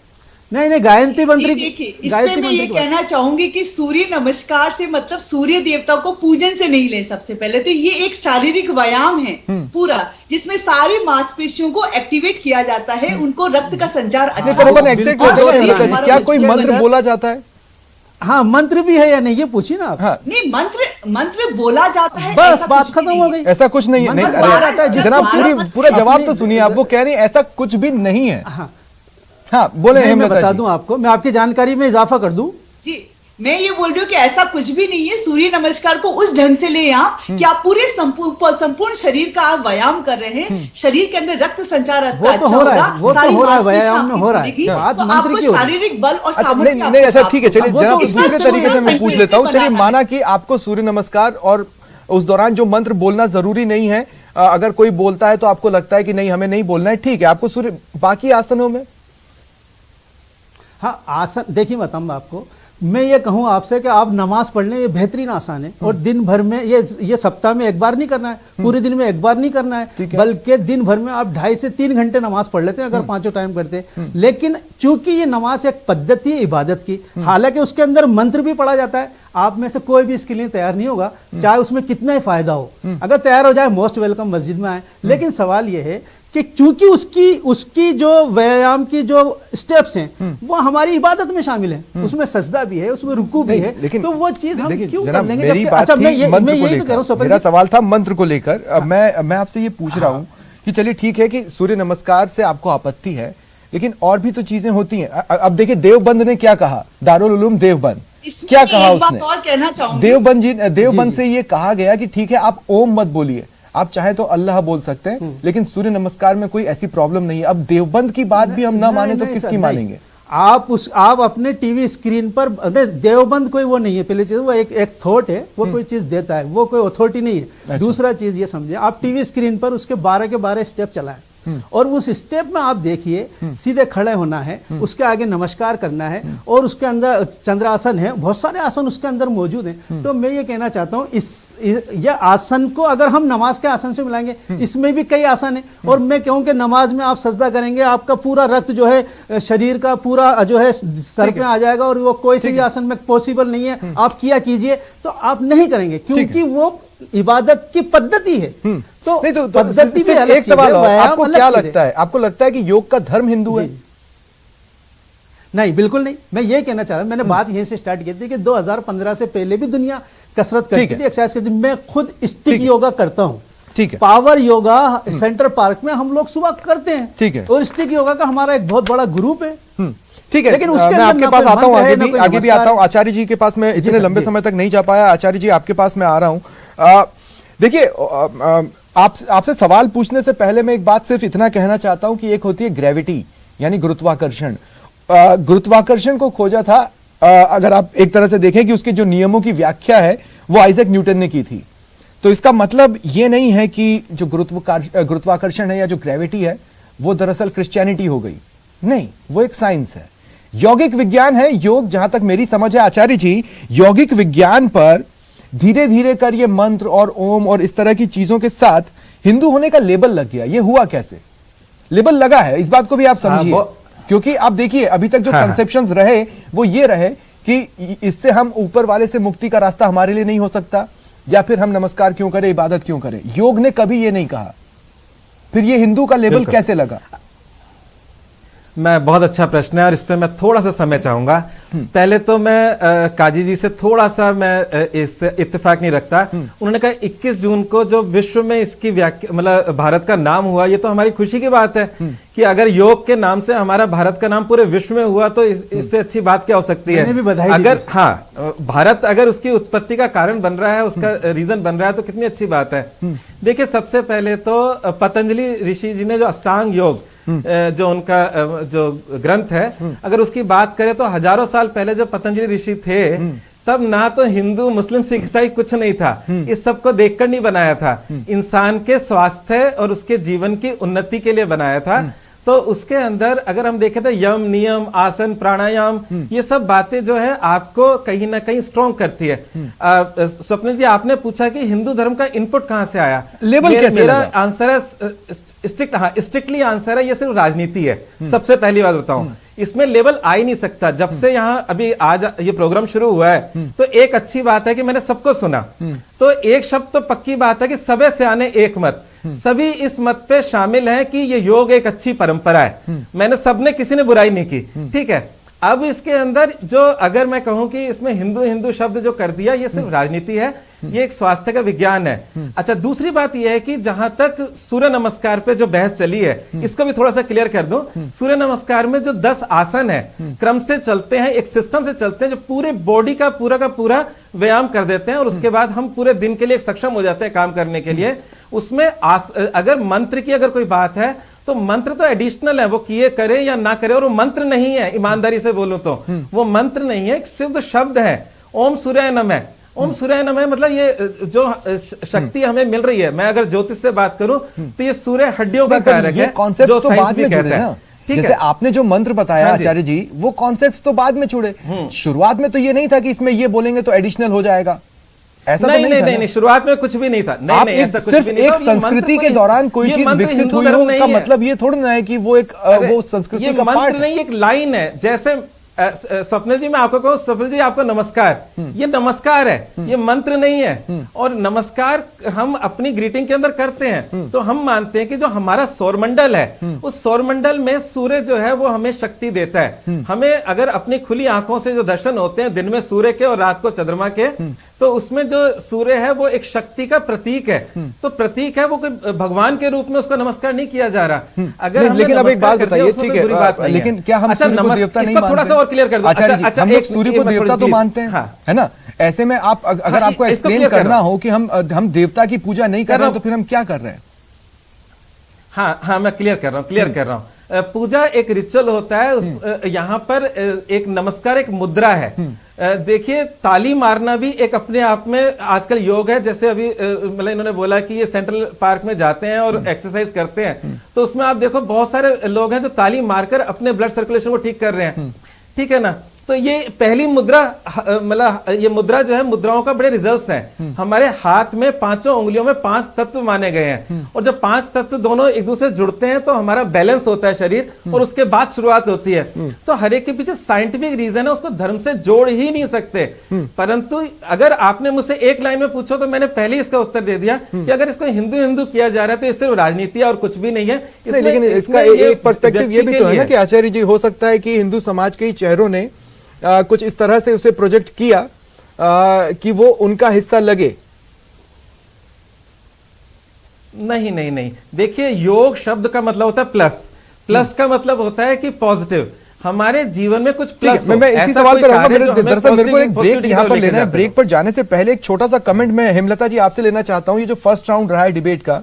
नहीं, गायत्री मंत्र की, इसमें मैं ये कहना चाहूंगी कि सूर्य नमस्कार से मतलब सूर्य देवता को पूजन से नहीं ले। सबसे पहले तो ये एक शारीरिक व्यायाम है पूरा, जिसमें सारी मांसपेशियों को एक्टिवेट किया जाता है, उनको रक्त का संचार अच्छा हो। क्या कोई मंत्र बोला जाता है? हाँ, मंत्र भी है या नहीं ये पूछिए ना आप। हाँ। नहीं, मंत्र बोला जाता है, बस बात खत्म हो गई। ऐसा कुछ नहीं है। जनाब पूरा जवाब तो सुनिए, आप वो कह रहे हैं ऐसा कुछ भी नहीं है। हाँ बोले, मैं बता दूं आपको, मैं आपकी जानकारी में इजाफा कर दूं जी। मैं ये बोल रही हूँ कि ऐसा कुछ भी नहीं है। सूर्य नमस्कार को उस ढंग से ले आप कि आप पूरे संपूर्ण शरीर का आप व्यायाम कर रहे हैं, शरीर के अंदर रक्त संचार अच्छा होगा, वो तो हो रहा है, व्यायाम में हो रहा है, तो आपको शारीरिक बल और सामर्थ्य। नहीं, अच्छा ठीक है, चलिए जनाब दूसरे तरीके से मैं पूछ लेता हूँ। चलिए, माना कि आपको सूर्य नमस्कार और उस दौरान जो मंत्र बोलना जरूरी नहीं है, अगर कोई बोलता है तो आपको लगता है कि नहीं हमें नहीं बोलना है, ठीक है, आपको सूर्य बाकी आसनों में हाँ, आसन देखिए, मैं बताऊँ आपको, मैं ये कहूँ आपसे कि आप नमाज पढ़ लें, ये बेहतरीन आसान है। और दिन भर में ये सप्ताह में एक बार नहीं करना है, पूरे दिन में एक बार नहीं करना है, बल्कि दिन भर में आप 2.5 से 3 घंटे नमाज पढ़ लेते हैं अगर 5 टाइम करते हैं। लेकिन चूंकि ये नमाज एक पद्धति है इबादत की, हालांकि उसके अंदर मंत्र भी पढ़ा जाता है, आप में से कोई भी इसके लिए तैयार नहीं होगा, चाहे उसमें कितना ही फायदा हो। अगर तैयार हो जाए, मोस्ट वेलकम, मस्जिद में आए। लेकिन सवाल यह है कि चूंकि उसकी जो व्यायाम की जो स्टेप्स हैं वो हमारी इबादत में शामिल हैं, उसमें सजदा भी है, उसमें रुकू भी है, तो वो चीज हम क्यों कर लेंगे? मेरी बात अच्छा, थी मैं यही तो कह रहा हूं, मेरा सवाल था मंत्र को लेकर। मैं आपसे ये पूछ रहा हूं कि चलिए ठीक है कि सूर्य नमस्कार से आपको आपत्ति है, लेकिन और भी तो चीजें होती हैं। अब देखिए, देवबंद ने क्या कहा, दारुल उलूम देवबंद क्या कहा उसने? और कहना चाहूंगी, देवबंद से ये कहा गया कि ठीक है, आप ओम मत बोलिए, आप चाहे तो अल्लाह बोल सकते हैं, लेकिन सूर्य नमस्कार में कोई ऐसी प्रॉब्लम नहीं है। अब देवबंद की बात भी हम ना माने तो किसकी मानेंगे? आप अपने टीवी स्क्रीन पर, देवबंद कोई वो नहीं है, पहली चीज वो एक थॉट है, वो कोई चीज देता है, वो कोई अथॉरिटी नहीं है। अच्छा। दूसरा चीज ये समझे, आप टीवी स्क्रीन पर उसके 12 के 12 स्टेप चलाएं, और उस स्टेप में आप देखिए, सीधे खड़े होना है, उसके आगे नमस्कार करना है, और उसके अंदर चंद्रासन है, बहुत सारे आसन उसके अंदर मौजूद हैं। तो मैं ये कहना चाहता हूँ, ये आसन को अगर हम नमाज के आसन से मिलाएंगे, इसमें भी कई आसन है। और मैं कहूँ कि नमाज में आप सजदा करेंगे, आपका पूरा रक्त जो है शरीर का पूरा जो है सर पे आ जाएगा, और वो कोई से भी आसन में पॉसिबल नहीं है। आप किया कीजिए, तो आप नहीं करेंगे, क्योंकि वो इबादत की पद्धति है। तो नहीं, तो पद्धति भी अलग एक सवाल चीज़ है, और, आपको अलग क्या चीज़ है। लगता है? आपको लगता है कि योग का धर्म हिंदू है? नहीं, बिल्कुल नहीं। मैं ये कहना चाह रहा हूं, मैंने बात यहीं से स्टार्ट की थी कि 2015 से पहले भी दुनिया कसरत करती थी, एक्सरसाइज करती थी। मैं खुद स्टिक योगा करता हूं, ठीक है। पावर योगा सेंटर पार्क में हम लोग सुबह करते हैं, ठीक है। और स्टिक योगा का हमारा एक बहुत बड़ा ग्रुप है। ठीक है, लेकिन उसके मैं अंदर आपके ना पास कोई आता हूँ, मंत्र है, आगे भी आता हूँ। आचार्य जी के पास मैं इतने लंबे समय तक नहीं जा पाया। आचार्य जी, आपके पास मैं आ रहा हूँ। देखिए, आपसे सवाल पूछने से पहले मैं एक बात सिर्फ इतना कहना चाहता हूं कि एक होती है ग्रेविटी, यानी गुरुत्वाकर्षण। गुरुत्वाकर्षण को खोजा था, अगर आप एक तरह से देखें कि उसके जो नियमों की व्याख्या है वो आइजैक न्यूटन ने की थी। तो इसका मतलब ये नहीं है कि जो गुरुत्वाकर्षण है या जो ग्रेविटी है वो दरअसल क्रिश्चियनिटी हो गई। नहीं, वो एक साइंस है, यौगिक विज्ञान है। योग, जहां तक मेरी समझ है आचार्य जी, यौगिक विज्ञान पर धीरे धीरे कर ये मंत्र और ओम और इस तरह की चीजों के साथ हिंदू होने का लेबल लग गया। ये हुआ कैसे? लेबल लगा है, इस बात को भी आप समझिए। क्योंकि आप देखिए, अभी तक जो कंसेप्शंस रहे वो ये रहे कि इससे हम ऊपर वाले से मुक्ति का रास्ता हमारे लिए नहीं हो सकता, या फिर हम नमस्कार क्यों करें, इबादत क्यों करें। योग ने कभी ये नहीं कहा। फिर ये हिंदू का लेबल कैसे लगा? मैं बहुत अच्छा प्रश्न है, और इस पे मैं थोड़ा सा समय चाहूंगा। पहले तो मैं काजी जी से थोड़ा सा मैं इससे इत्तेफाक नहीं रखता। उन्होंने कहा 21 जून को जो विश्व में इसकी व्याख्या, मतलब भारत का नाम हुआ, ये तो हमारी खुशी की बात है कि अगर योग के नाम से हमारा भारत का नाम पूरे विश्व में हुआ, तो इससे अच्छी बात क्या हो सकती है? अगर भारत अगर उसकी उत्पत्ति का कारण बन रहा है, उसका रीजन बन रहा है, तो कितनी अच्छी बात है। देखिए, सबसे पहले तो पतंजलि ऋषि जी ने जो अष्टांग योग, जो उनका जो ग्रंथ है, अगर उसकी बात करें तो हजारों साल पहले जब पतंजलि ऋषि थे, तब ना तो हिंदू, मुस्लिम, सिख, ईसाई कुछ नहीं था। इस सब को देखकर नहीं बनाया था, इंसान के स्वास्थ्य और उसके जीवन की उन्नति के लिए बनाया था। तो उसके अंदर अगर हम देखें तो यम, नियम, आसन, प्राणायाम, ये सब बातें जो है आपको कहीं ना कहीं स्ट्रॉन्ग करती है। स्वप्निल जी, आपने पूछा कि हिंदू धर्म का इनपुट कहां से आया, लेबल कैसे मेरा आंसर है स्ट्रिक्टली आंसर है, ये सिर्फ राजनीति है। सबसे पहली बात बताऊं, इसमें लेवल आ ही नहीं सकता। जब से यहाँ अभी आज ये प्रोग्राम शुरू हुआ है, तो एक अच्छी बात है कि मैंने सबको सुना। तो एक शब्द तो पक्की बात है कि सबे सियाने एक मत, सभी इस मत पे शामिल हैं कि ये योग एक अच्छी परंपरा है। मैंने सबने, किसी ने बुराई नहीं की, ठीक है। अब इसके अंदर जो अगर मैं कहूं कि इसमें हिंदू हिंदू शब्द जो कर दिया, ये सिर्फ राजनीति है, ये एक स्वास्थ्य का विज्ञान है। अच्छा, दूसरी बात यह है कि जहां तक सूर्य नमस्कार पे जो बहस चली है, इसको भी थोड़ा सा क्लियर कर दूं। सूर्य नमस्कार में जो 10 आसन है, क्रम से चलते हैं, एक सिस्टम से चलते हैं, जो पूरे बॉडी का पूरा व्यायाम कर देते हैं, और उसके बाद हम पूरे दिन के लिए सक्षम हो जाते हैं काम करने के लिए। उसमें अगर मंत्र की अगर कोई बात है, तो मंत्र तो एडिशनल है, वो किए करे या ना करे, और वो मंत्र नहीं है। ईमानदारी से बोलूं तो वो मंत्र नहीं है, सिर्फ शब्द है। ओम सूर्याय नमः, ओम सूर्याय नमः मतलब ये जो शक्ति हमें मिल रही है। मैं अगर ज्योतिष से बात करूं तो ये सूर्य हड्डियों का कारक है, जो साइंस भी कहता है। ठीक जैसे है। आपने जो मंत्र बताया हाँ जी। आचार्य जी, वो कॉन्सेप्ट्स तो बाद में जुड़े, शुरुआत में तो ये नहीं था कि इसमें ये बोलेंगे तो एडिशनल हो जाएगा, ऐसा नहीं, तो नहीं, था नहीं, ना? नहीं, शुरुआत में कुछ भी नहीं था। नहीं, आप नहीं, एक ऐसा कुछ सिर्फ भी नहीं एक था। और ये संस्कृति मंत्र के दौरान कोई ये चीज मंत्र विकसित हिंदू हुई धर्म हो नहीं का है। मतलब ये थोड़ा ना है कि वो एक अरे, वो संस्कृति ये का पार्ट मंत्र है। नहीं, एक लाइन है। जैसे स्वप्निल जी, मैं आपको कहूं, स्वप्निल जी आपको नमस्कार, ये नमस्कार है, ये मंत्र नहीं है। और नमस्कार हम अपनी ग्रीटिंग के अंदर करते हैं, तो हम मानते हैं कि जो हमारा सौरमंडल है, उस सौरमंडल में सूर्य जो है वो हमें शक्ति देता है। हमें अगर अपनी खुली आंखों से जो दर्शन होते हैं दिन में सूर्य के और रात को चंद्रमा के, तो उसमें जो सूर्य है वो एक शक्ति का प्रतीक है। तो प्रतीक है, वो कोई भगवान के रूप में उसको नमस्कार नहीं किया जा रहा। अगर हमने लेकिन अब एक नमस्कार बात कर दिया, बताइए, उसमें ठीक कोई बुरी बात है, नहीं लेकिन है। क्या हम अच्छा, सूर्य को देवता नहीं इसको थोड़ा सा और क्लियर कर दो। आचार्य जी, हम लोग सूर्य को देवता तो मानते हैं, हाँ। है ना? ऐसे में आप अगर हाँ, आपको इसको एक्सप्लेन clear कर करना रहा हो कि हम देवता की पूजा नहीं कर रहे हैं, तो फिर हम क्या कर रहे हैं? हाँ हाँ, मैं क्लियर कर रहा हूँ। पूजा एक रिचुअल होता है। यहाँ पर एक नमस्कार एक मुद्रा है। देखिए, ताली मारना भी एक अपने आप में आजकल योग है। जैसे अभी मतलब इन्होंने बोला कि ये सेंट्रल पार्क में जाते हैं और एक्सरसाइज करते हैं, तो उसमें आप देखो बहुत सारे लोग हैं जो ताली मारकर अपने ब्लड सर्कुलेशन को ठीक कर रहे हैं, ठीक है ना? तो ये पहली मुद्रा, मतलब ये मुद्रा जो है, मुद्राओं का बड़े रिजल्ट्स हैं। हमारे हाथ में पांचों उंगलियों में 5 तत्व माने गए हैं, और जब 5 तत्व दोनों एक दूसरे से जुड़ते हैं तो हमारा बैलेंस होता है शरीर, और उसके बाद शुरुआत होती है। तो हर एक के पीछे साइंटिफिक रीजन है, उसको धर्म से जोड़ ही नहीं सकते। परंतु अगर आपने मुझसे एक लाइन में पूछो तो मैंने पहले इसका उत्तर दे दिया कि अगर इसको हिंदू हिंदू किया जा रहा है तो ये सिर्फ राजनीति है और कुछ भी नहीं है। लेकिन इसका एक पर्सपेक्टिव ये भी तो है ना कि आचार्य जी, हो सकता है कि हिंदू समाज के ही चेहरों ने कुछ इस तरह से उसे प्रोजेक्ट किया कि वो उनका हिस्सा लगे। नहीं नहीं नहीं, देखिए, योग शब्द का मतलब होता है प्लस। प्लस का मतलब होता है कि पॉजिटिव, हमारे जीवन में कुछ प्लस। मैं इसी सवाल पर रहूंगा। दरअसल मेरे को एक ब्रेक यहाँ पर लेना है। ब्रेक पर जाने से पहले एक छोटा सा कमेंट मैं हेमलता जी आपसे लेना चाहता हूँ। ये जो फर्स्ट राउंड रहा है डिबेट का,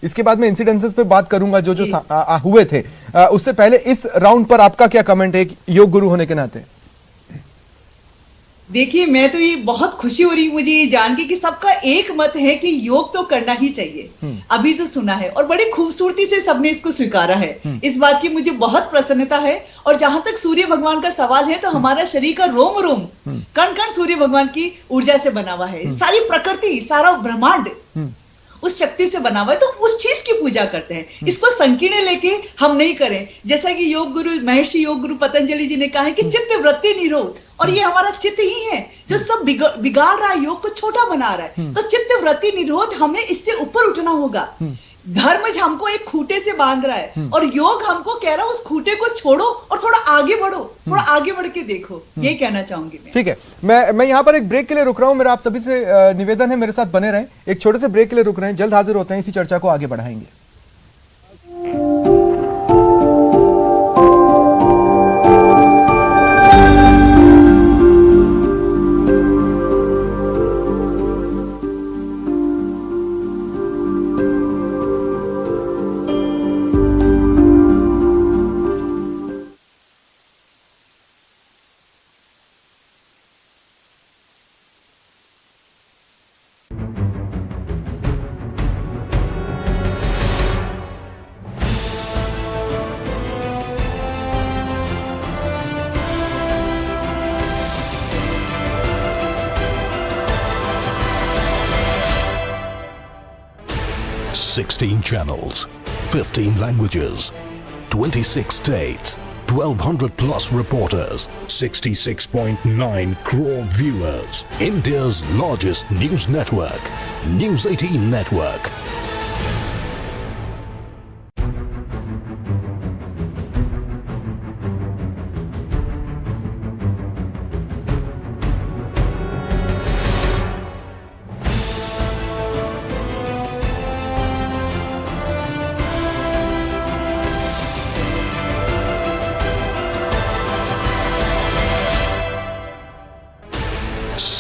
इसके बाद में इंसिडेंसेस पे बात करूंगा जो हुए थे। उससे पहले इस राउंड पर आपका क्या कमेंट है योग गुरु होने के नाते? देखिए, मैं तो ये बहुत खुशी हो रही मुझे ये जान के कि सबका एक मत है कि योग तो करना ही चाहिए। अभी जो सुना है, और बड़ी खूबसूरती से सबने इसको स्वीकारा है, इस बात की मुझे बहुत प्रसन्नता है। और जहां तक सूर्य भगवान का सवाल है, तो हमारा शरीर का रोम रोम, कण कण सूर्य भगवान की ऊर्जा से बना हुआ है। सारी प्रकृति, सारा ब्रह्मांड उस शक्ति से बना हुआ है, तो उस चीज की पूजा करते हैं। इसको संकीर्ण लेके हम नहीं करें। जैसा कि योग गुरु, महर्षि योग गुरु पतंजलि जी ने कहा है कि चित्त वृत्ति निरोध, और ये हमारा चित्त ही है जो सब बिगाड़ रहा है, योग को छोटा बना रहा है। तो चित्त वृत्ति निरोध, हमें इससे ऊपर उठना होगा। धर्म हमको एक खूटे से बांध रहा है, और योग हमको कह रहा है उस खूटे को छोड़ो और थोड़ा आगे बढ़ो, थोड़ा आगे बढ़ के देखो। ये कहना चाहूंगी मैं। ठीक है, मैं यहाँ पर एक ब्रेक के लिए रुक रहा हूँ। मेरा आप सभी से निवेदन है, मेरे साथ बने रहें। एक छोटे से ब्रेक के लिए रुक रहे हैं, जल्द हाजिर होते हैं, इसी चर्चा को आगे बढ़ाएंगे। Sixteen channels, 15 languages, 26 states, 1,200 plus reporters, 66.9 crore viewers. India's largest news network, News 18 Network.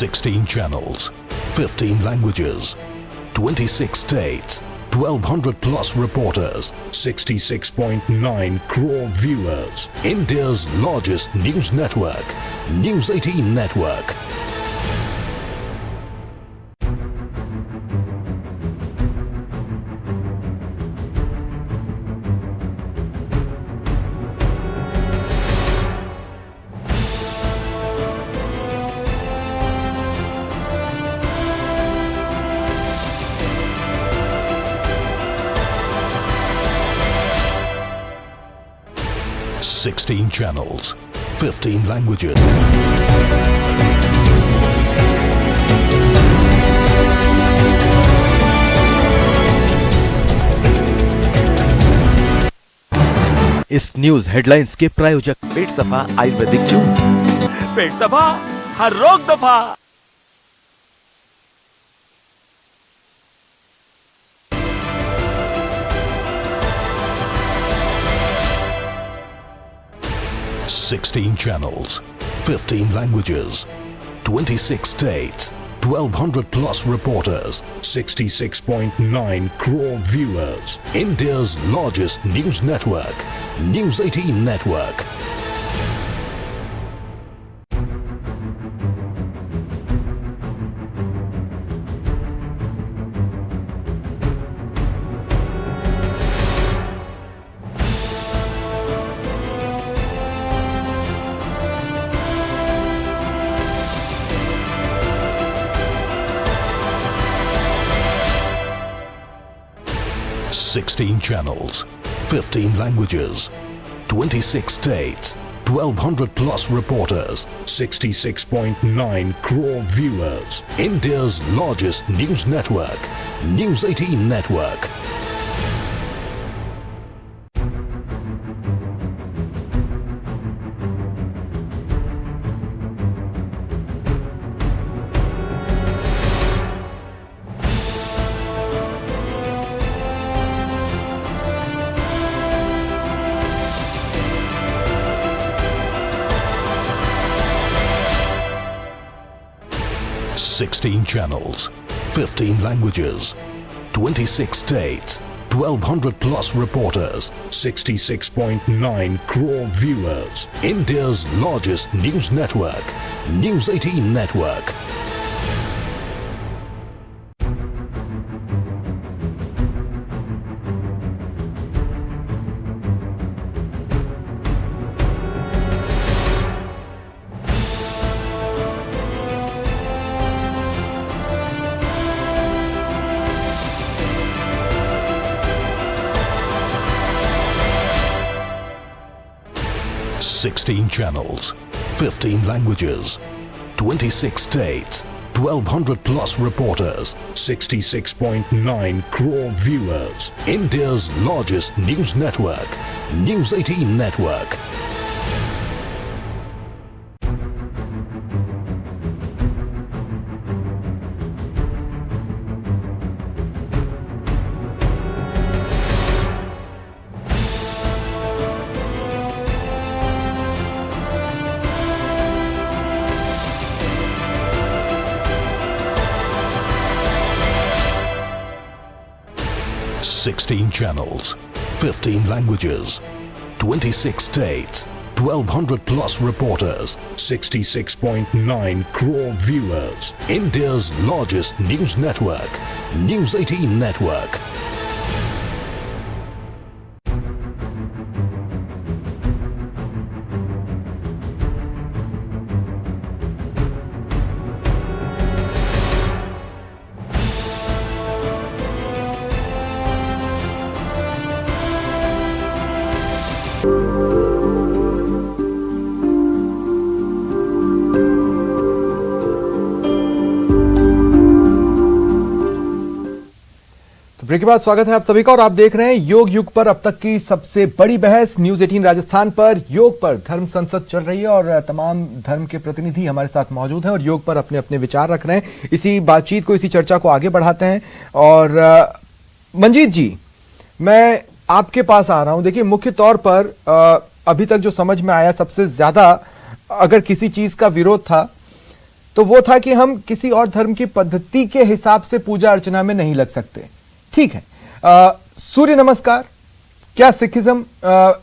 Sixteen channels, 15 languages, 26 states, 1,200 plus reporters, 66.9 crore viewers. India's largest news network, News 18 Network. 16 channels, 15 languages. इस न्यूज हेडलाइंस के प्रायोजक पेट सफा आयुर्वेदिक चूर्ण, पेट सफा हर रोग दफा। $16 channels, 15 languages, 26 states, 1,200 plus reporters, 66.9 crore viewers. India's largest news network, News 18 Network. $16 channels, 15 languages, 26 states, 1,200 plus reporters, 66.9 crore viewers. India's largest news network, News 18 Network. $16 channels, 15 languages, 26 states, 1,200 plus reporters, 66.9 crore viewers. India's largest news network, News 18 Network. $16 channels, 15 languages, 26 states, 1,200 plus reporters, 66.9 crore viewers. India's largest news network, News 18 Network. $16 channels, 15 languages, 26 states, 1,200 plus reporters, 66.9 crore viewers. India's largest news network, News 18 Network. Break के बाद स्वागत है आप सभी का और आप देख रहे हैं योग युग पर अब तक की सबसे बड़ी बहस न्यूज 18 राजस्थान पर। योग पर धर्म संसद चल रही है और तमाम धर्म के प्रतिनिधि हमारे साथ मौजूद हैं और योग पर अपने अपने विचार रख रहे हैं। इसी बातचीत को, इसी चर्चा को आगे बढ़ाते हैं। और मंजीत जी, मैं आपके पास आ रहा हूं। देखिए, मुख्य तौर पर अभी तक जो समझ में आया, सबसे ज्यादा अगर किसी चीज का विरोध था तो वो था कि हम किसी और धर्म की पद्धति के हिसाब से पूजा अर्चना में नहीं लग सकते। ठीक है, सूर्य नमस्कार, क्या सिखिज्म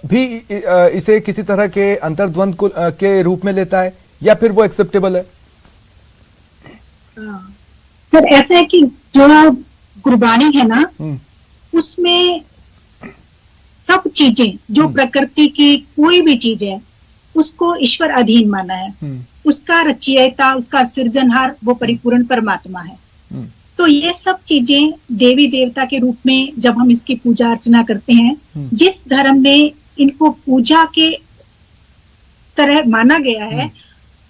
भी इसे किसी तरह के अंतर्द्वंद के रूप में लेता है या फिर वो एक्सेप्टेबल है? सर, ऐसा है कि जो गुरबानी है ना, उसमें सब चीजें, जो प्रकृति की कोई भी चीज है, उसको ईश्वर अधीन माना है। उसका रचयिता, उसका सृजनहार वो परिपूर्ण परमात्मा है। तो ये सब चीजें देवी देवता के रूप में जब हम इसकी पूजा अर्चना करते हैं, जिस धर्म में इनको पूजा के तरह माना गया है,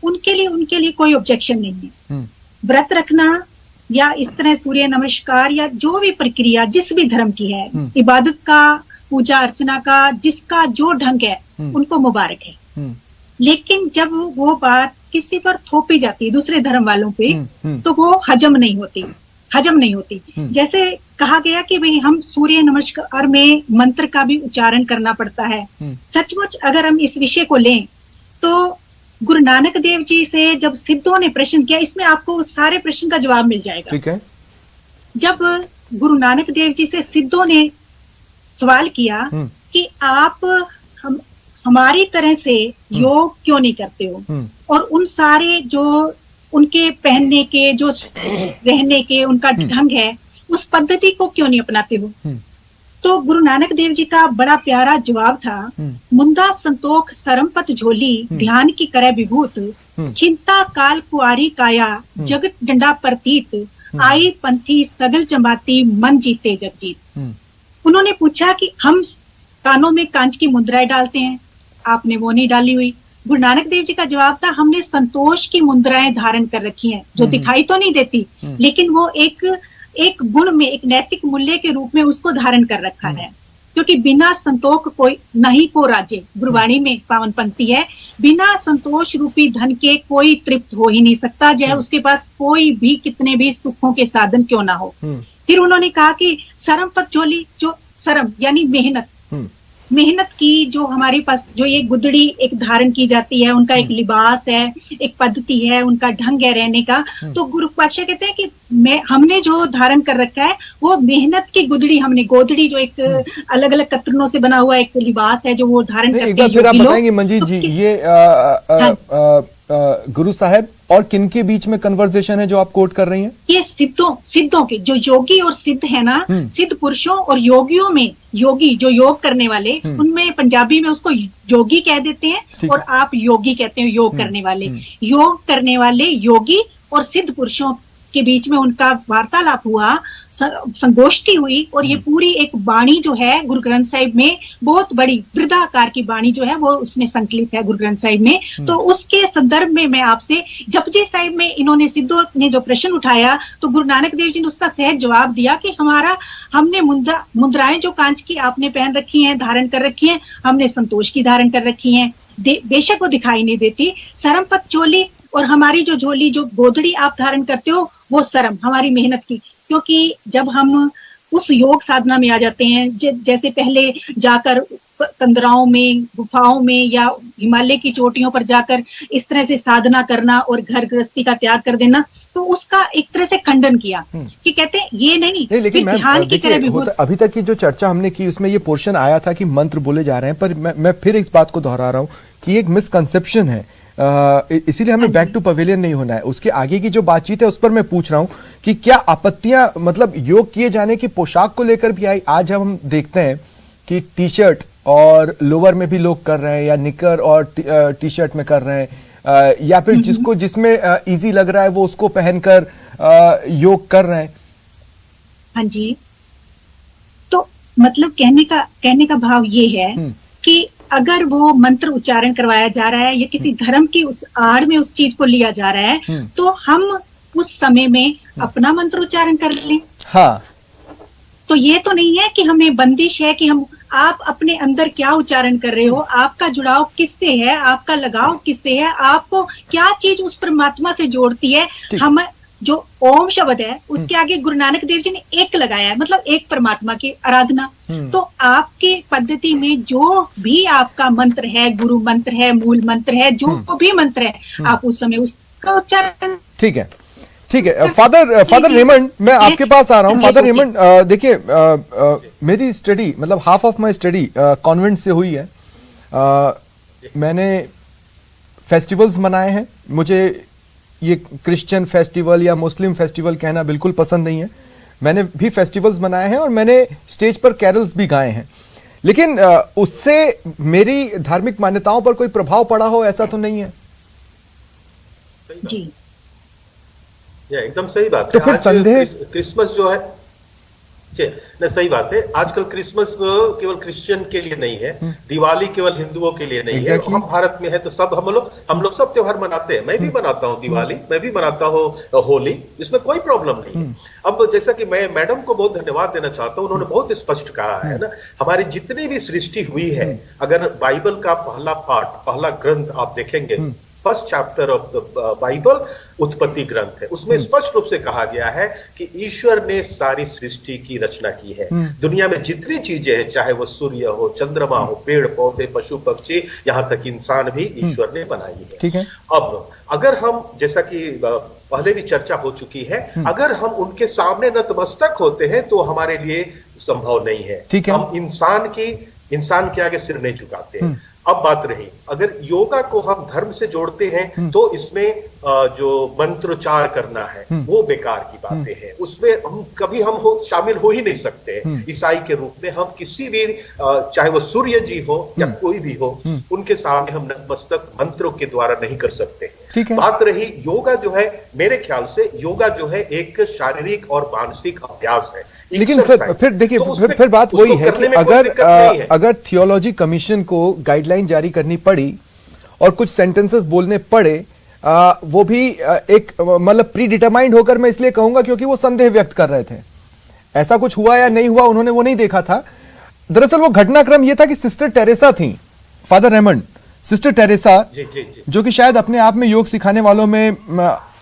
उनके लिए कोई ऑब्जेक्शन नहीं है। व्रत रखना या इस तरह सूर्य नमस्कार या जो भी प्रक्रिया जिस भी धर्म की है, इबादत का, पूजा अर्चना का, जिसका जो ढंग है उनको मुबारक है। लेकिन जब वो बात किसी पर थोपी जाती है दूसरे धर्म वालों पे, तो वो हजम नहीं होती। जैसे कहा गया कि भाई हम सूर्य नमस्कार में मंत्र का भी उच्चारण करना पड़ता है। सचमुच अगर हम इस विषय को लें तो गुरु नानक देव जी से जब सिद्धों ने प्रश्न किया, इसमें आपको उस सारे प्रश्न का जवाब मिल जाएगा। ठीक है। जब गुरु नानक देव जी से सिद्धों ने सवाल किया कि आप हमारी तरह से योग क्यों नहीं करते हो, और उन सारे जो उनके पहनने के, जो रहने के उनका ढंग है, उस पद्धति को क्यों नहीं अपनाते हो। तो गुरु नानक देव जी का बड़ा प्यारा जवाब था, मुंदा संतोख सरमपत झोली ध्यान की करे विभूत, खिंता काल कुआरी काया जगत डंडा प्रतीत, आई पंथी सगल चंबाती मन जीते जगजीत। उन्होंने पूछा कि हम कानों में कांच की मुद्राएं डालते हैं, आपने वो नहीं डाली हुई। गुरु नानक देव जी का जवाब था, हमने संतोष की मुद्राएं धारण कर रखी हैं, जो दिखाई तो नहीं देती, लेकिन वो एक गुण में, एक नैतिक मूल्य के रूप में उसको धारण कर रखा है। क्योंकि बिना संतोष कोई नहीं को राजे, गुरबाणी में पावन पंक्ति है, बिना संतोष रूपी धन के कोई तृप्त हो ही नहीं सकता, चाहे उसके पास कोई भी कितने भी सुखों के साधन क्यों ना हो। फिर उन्होंने कहा कि सरम पत झोली, जो सरम यानी मेहनत की जो हमारे पास जो ये गुदड़ी एक धारण की जाती है, उनका एक लिबास है, एक पद्धति है, उनका ढंग है रहने का। तो गुरु पातशाह कहते हैं कि हमने जो धारण कर रखा है वो मेहनत की गुदड़ी, हमने गोदड़ी जो एक अलग अलग कतरनों से बना हुआ एक लिबास है जो वो धारण करते हैं। एक बार फिर आप बताएंगे मंजीत जी, ये गुरु साहब और किन के बीच में कन्वर्सेशन है जो आप कोट कर रही हैं? ये सिद्धों के, जो योगी और सिद्ध है ना, सिद्ध पुरुषों और योगियों में, योगी जो योग करने वाले, उनमें पंजाबी में उसको योगी कह देते हैं और आप योगी कहते हैं, योग करने वाले। योग करने वाले योगी और सिद्ध पुरुषों के बीच में उनका वार्तालाप हुआ, संगोष्ठी हुई, और ये पूरी एक वाणी जो है गुरु ग्रंथ साहिब में, बहुत बड़ी वृद्धाकार की वाणी जो है वो उसमें संकलित है गुरु ग्रंथ साहिब में। तो उसके संदर्भ में मैं आपसे, जपजी साहिब में इन्होंने सिद्धों ने जो प्रश्न उठाया, तो गुरु नानक देव जी ने उसका सहज जवाब दिया कि हमने मुद्राएं जो कांच की आपने पहन रखी हैं, धारण कर रखी हैं, हमने संतोष की धारण कर रखी हैं, बेशक वो दिखाई नहीं देती। सरमपत झोली और हमारी जो झोली, जो गोदड़ी आप धारण करते हो, वो सरम हमारी मेहनत की। क्योंकि जब हम उस योग साधना में आ जाते हैं, जैसे पहले जाकर कंदराओं में, गुफाओं में या हिमालय की चोटियों पर जाकर इस तरह से साधना करना और घर गृहस्थी का त्याग कर देना, तो उसका एक तरह से खंडन किया कि कहते हैं ये नहीं, लेकिन अभी तक की जो चर्चा हमने की उसमें ये पोर्शन आया था कि मंत्र बोले जा रहे हैं, पर मैं फिर इस बात को दोहरा रहा हूँ कि एक मिसकंसेप्शन है, इसीलिए हमें बैक टू पवेलियन नहीं होना है। उसके आगे की जो बातचीत है उस पर मैं पूछ रहा हूं कि क्या आपत्तियां, मतलब योग किए जाने की पोशाक को लेकर भी आई? आज हम देखते हैं कि टी-शर्ट और लोअर में भी लोग कर रहे हैं, या निकर और टी-शर्ट में कर रहे हैं, या फिर जिसको जिसमें इजी लग रहा है वो उसको पहनकर योग कर रहे हैं। हाँ जी, तो मतलब कहने का भाव ये है कि अगर वो मंत्र उच्चारण करवाया जा रहा है या किसी धर्म की उस आड़ में उस चीज को लिया जा रहा है, तो हम उस समय में अपना मंत्र उच्चारण कर लें। हाँ। तो ये तो नहीं है कि हमें बंदिश है कि आप अपने अंदर क्या उच्चारण कर रहे हो, आपका जुड़ाव किससे है, आपका लगाव किससे है, आपको क्या चीज उस परमात्मा से जोड़ती है। हम जो ओम शब्द है उसके आगे गुरु नानक देव जी ने एक लगाया है, मतलब एक परमात्मा की आराधना। तो आपके पद्धति में जो भी आपका मंत्र है, गुरु मंत्र है, मूल मंत्र है, जो भी मंत्र है, आप उस समय उसका उच्चारण। ठीक है, ठीक है। फादर रेमंड, मैं आपके पास आ रहा हूँ। फादर रेमंड, देखिए, मेरी स्टडी, मतलब half of my study convent से हुई है। मैंने फेस्टिवल्स मनाए हैं। मुझे ये क्रिश्चियन फेस्टिवल या मुस्लिम फेस्टिवल कहना बिल्कुल पसंद नहीं है। मैंने भी फेस्टिवल्स मनाए हैं और मैंने स्टेज पर कैरल्स भी गाए हैं, लेकिन उससे मेरी धार्मिक मान्यताओं पर कोई प्रभाव पड़ा हो ऐसा तो नहीं है जी। एकदम सही बात तो है। फिर संदेह, क्रिसमस जो है नहीं, सही बात है। आजकल क्रिसमस केवल क्रिश्चियन के लिए नहीं है, दिवाली केवल हिंदुओं के लिए नहीं है। हम भारत में है तो सब हम लोग सब त्योहार मनाते हैं। मैं भी मनाता हूँ दिवाली, मैं भी मनाता हूँ होली, इसमें कोई प्रॉब्लम नहीं है। अब जैसा कि मैं मैडम को बहुत धन्यवाद देना चाहता हूँ, उन्होंने बहुत स्पष्ट कहा है ना, हमारी जितनी भी सृष्टि हुई है, अगर बाइबल का पहला पार्ट, पहला ग्रंथ आप देखेंगे, first chapter of the Bible उत्पत्ति ग्रंथ है, उसमें स्पष्ट रूप से कहा गया है कि ईश्वर ने सारी सृष्टि की रचना की है। दुनिया में जितनी चीजें हैं, चाहे वो सूर्य हो, चंद्रमा हो, पेड़ पौधे, पशु पक्षी, यहां तक इंसान भी ईश्वर ने बनाई है। ठीक है। अब अगर हम, जैसा कि पहले भी चर्चा हो चुकी है, अगर हम उनके सामने नतमस्तक होते हैं तो हमारे लिए संभव नहीं है। हम इंसान के आगे सिर नहीं झुकाते हैं। अब बात रही, अगर योगा को हम धर्म से जोड़ते हैं तो इसमें जो मंत्रोच्चार करना है वो बेकार की बातें हैं, उसमें हम कभी शामिल हो ही नहीं सकते। ईसाई के रूप में हम किसी भी, चाहे वो सूर्य जी हो या कोई भी हो, उनके सामने हम नतमस्तक मंत्रों के द्वारा नहीं कर सकते। बात रही योगा, जो है मेरे ख्याल से योगा जो है एक शारीरिक और मानसिक अभ्यास है। लेकिन फिर देखिए, फिर बात वही है कि अगर थियोलॉजी कमीशन को गाइडलाइन जारी करनी पड़ी और कुछ सेंटेंसेस बोलने पड़े, वो भी एक मतलब प्री डिटरमाइंड होकर, मैं इसलिए कहूंगा क्योंकि वो संदेह व्यक्त कर रहे थे। ऐसा कुछ हुआ या नहीं हुआ उन्होंने वो नहीं देखा था। दरअसल वो घटनाक्रम ये था कि सिस्टर टेरेसा थी, फादर रेमंड, सिस्टर टेरेसा, जो कि शायद अपने आप में योग सिखाने वालों में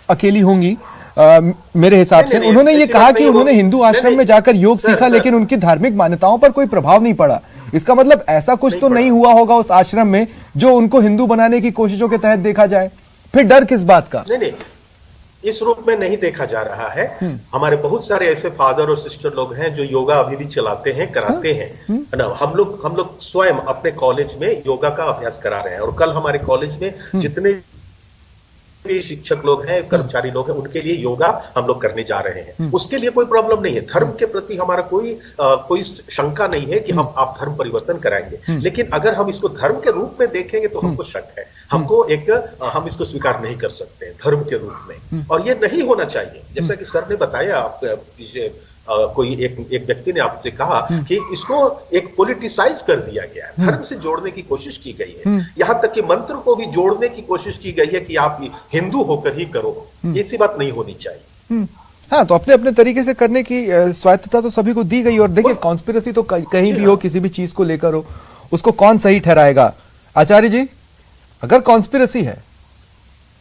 अकेली होंगी मेरे हिसाब से। उन्होंने ये कहा कि उन्होंने हिंदू आश्रम में जाकर योग सीखा, लेकिन उनकी धार्मिक मान्यताओं पर कोई प्रभाव नहीं पड़ा। इसका मतलब ऐसा कुछ तो नहीं हुआ होगा उस आश्रम में जो उनको हिंदू बनाने की कोशिशों के तहत देखा जाए। फिर डर किस बात का? नहीं, इस रूप में नहीं देखा जा रहा है। हमारे बहुत सारे ऐसे फादर और सिस्टर लोग हैं जो योगा अभी भी चलाते हैं, कराते हैं ना। हम लोग स्वयं अपने कॉलेज में योगा का अभ्यास करा रहे हैं, और कल हमारे कॉलेज में जितने भी शिक्षक लोग हैं, कर्मचारी लोग हैं, उनके लिए योगा हम लोग करने जा रहे हैं। उसके लिए कोई प्रॉब्लम नहीं है। धर्म के प्रति हमारा कोई शंका नहीं है कि आप धर्म परिवर्तन कराएंगे, लेकिन अगर हम इसको धर्म के रूप में देखेंगे तो हमको शक है। हम इसको स्वीकार नहीं कर सकते धर्म के रूप में, और ये नहीं होना चाहिए। जैसा कि सर ने बताया, कोई एक व्यक्ति ने आपसे कहा कि इसको एक पॉलिटिसाइज कर दिया गया है, धर्म से जोड़ने की कोशिश की गई है। यहां तक कि मंत्र को भी जोड़ने की कोशिश की गई है कि आप हिंदू होकर ही करो। ऐसी बात नहीं होनी चाहिए। हाँ, तो अपने अपने तरीके से करने की स्वायत्तता तो सभी को दी गई। और देखिए, कॉन्स्पिरेसी तो कहीं भी हो, किसी भी चीज को लेकर हो, उसको कौन सही ठहराएगा? आचार्य जी, अगर कॉन्स्पिरेसी है